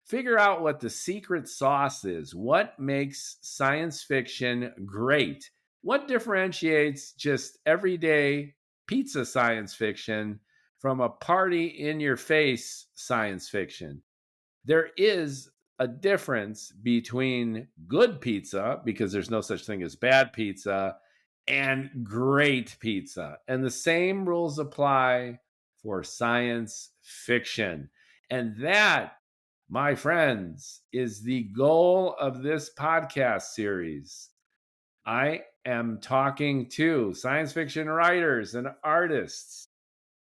figure out what the secret sauce is. What makes science fiction great? What differentiates just everyday pizza science fiction from a party in your face science fiction? There is a difference between good pizza, because there's no such thing as bad pizza, and great pizza. And the same rules apply for science fiction. And that, my friends, is the goal of this podcast series. I am talking to science fiction writers and artists,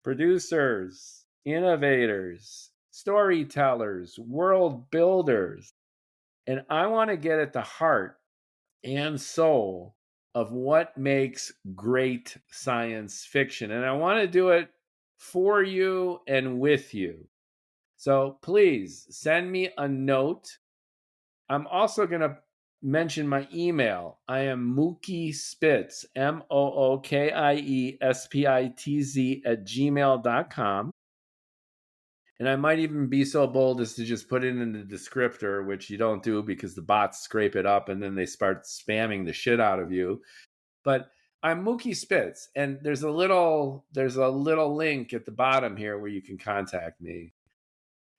producers, innovators, storytellers, world builders. And I want to get at the heart and soul of what makes great science fiction. And I want to do it for you and with you. So please send me a note. I'm also going to mention my email. I am Mookie Spitz, MOOKIESPITZ @gmail.com. And I might even be so bold as to just put it in the descriptor, which you don't do because the bots scrape it up and then they start spamming the shit out of you. But I'm Mookie Spitz, and there's a little link at the bottom here where you can contact me.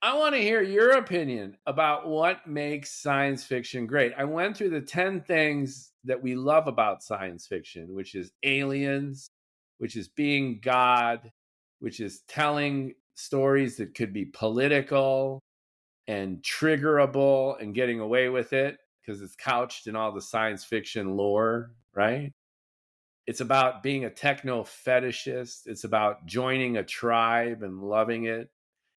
I want to hear your opinion about what makes science fiction great. I went through the 10 things that we love about science fiction, which is aliens, which is being God, which is telling stories that could be political and triggerable and getting away with it because it's couched in all the science fiction lore, right? It's about being a techno fetishist. It's about joining a tribe and loving it.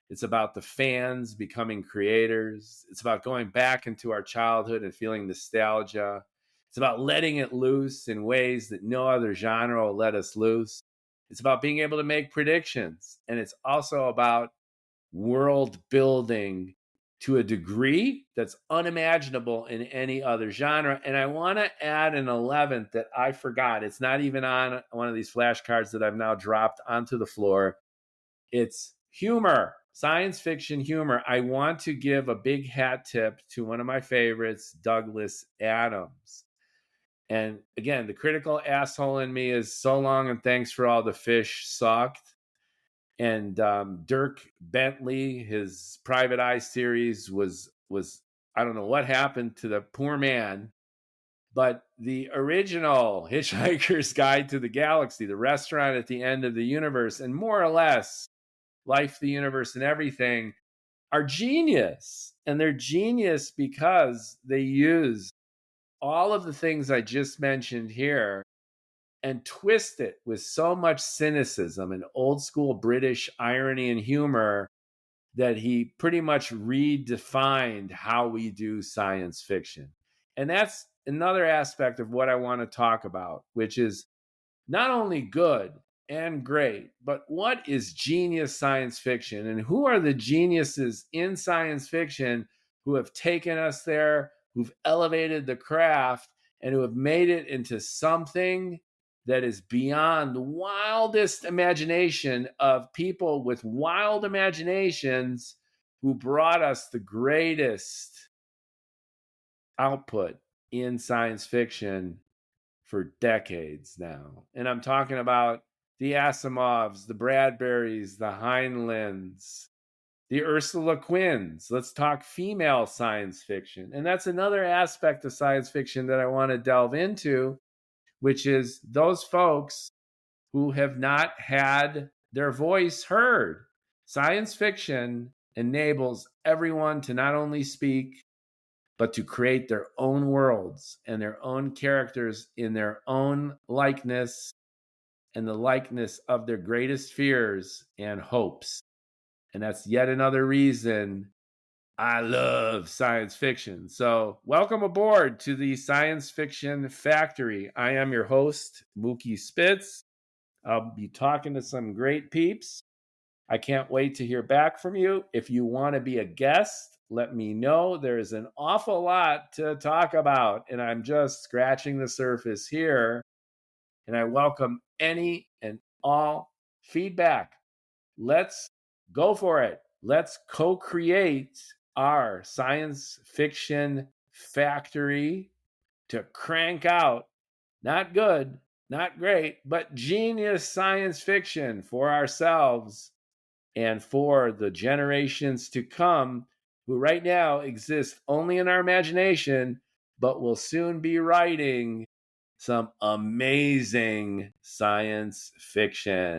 It's about the fans becoming creators. It's about going back into our childhood and feeling nostalgia. It's about letting it loose in ways that no other genre will let us loose. It's about being able to make predictions. And it's also about world building to a degree that's unimaginable in any other genre. And I want to add an 11th that I forgot. It's not even on one of these flashcards that I've now dropped onto the floor. It's humor, science fiction humor. I want to give a big hat tip to one of my favorites, Douglas Adams. And again, the critical asshole in me is so long and thanks for all the fish sucked. And Dirk Bentley, his Private Eye series was I don't know what happened to the poor man, but the original Hitchhiker's Guide to the Galaxy, the restaurant at the end of the universe, and more or less Life, the Universe, and Everything are genius. And they're genius because they use all of the things I just mentioned here and twist it with so much cynicism and old school British irony and humor that he pretty much redefined how we do science fiction. And that's another aspect of what I want to talk about, which is not only good and great, but what is genius science fiction? And who are the geniuses in science fiction who have taken us there, who've elevated the craft, and who have made it into something that is beyond the wildest imagination of people with wild imaginations who brought us the greatest output in science fiction for decades now. And I'm talking about the Asimovs, the Bradburys, the Heinleins, the Ursula Quinns. Let's talk female science fiction. And that's another aspect of science fiction that I want to delve into, which is those folks who have not had their voice heard. Science fiction enables everyone to not only speak, but to create their own worlds and their own characters in their own likeness and the likeness of their greatest fears and hopes. And that's yet another reason I love science fiction. So, welcome aboard to the Science Fiction Factory. I am your host, Mookie Spitz. I'll be talking to some great peeps. I can't wait to hear back from you. If you want to be a guest, let me know. There's an awful lot to talk about, and I'm just scratching the surface here. And I welcome any and all feedback. Let's go for it. Let's co-create our science fiction factory to crank out not good, not great, but genius science fiction for ourselves and for the generations to come who right now exist only in our imagination, but will soon be writing some amazing science fiction.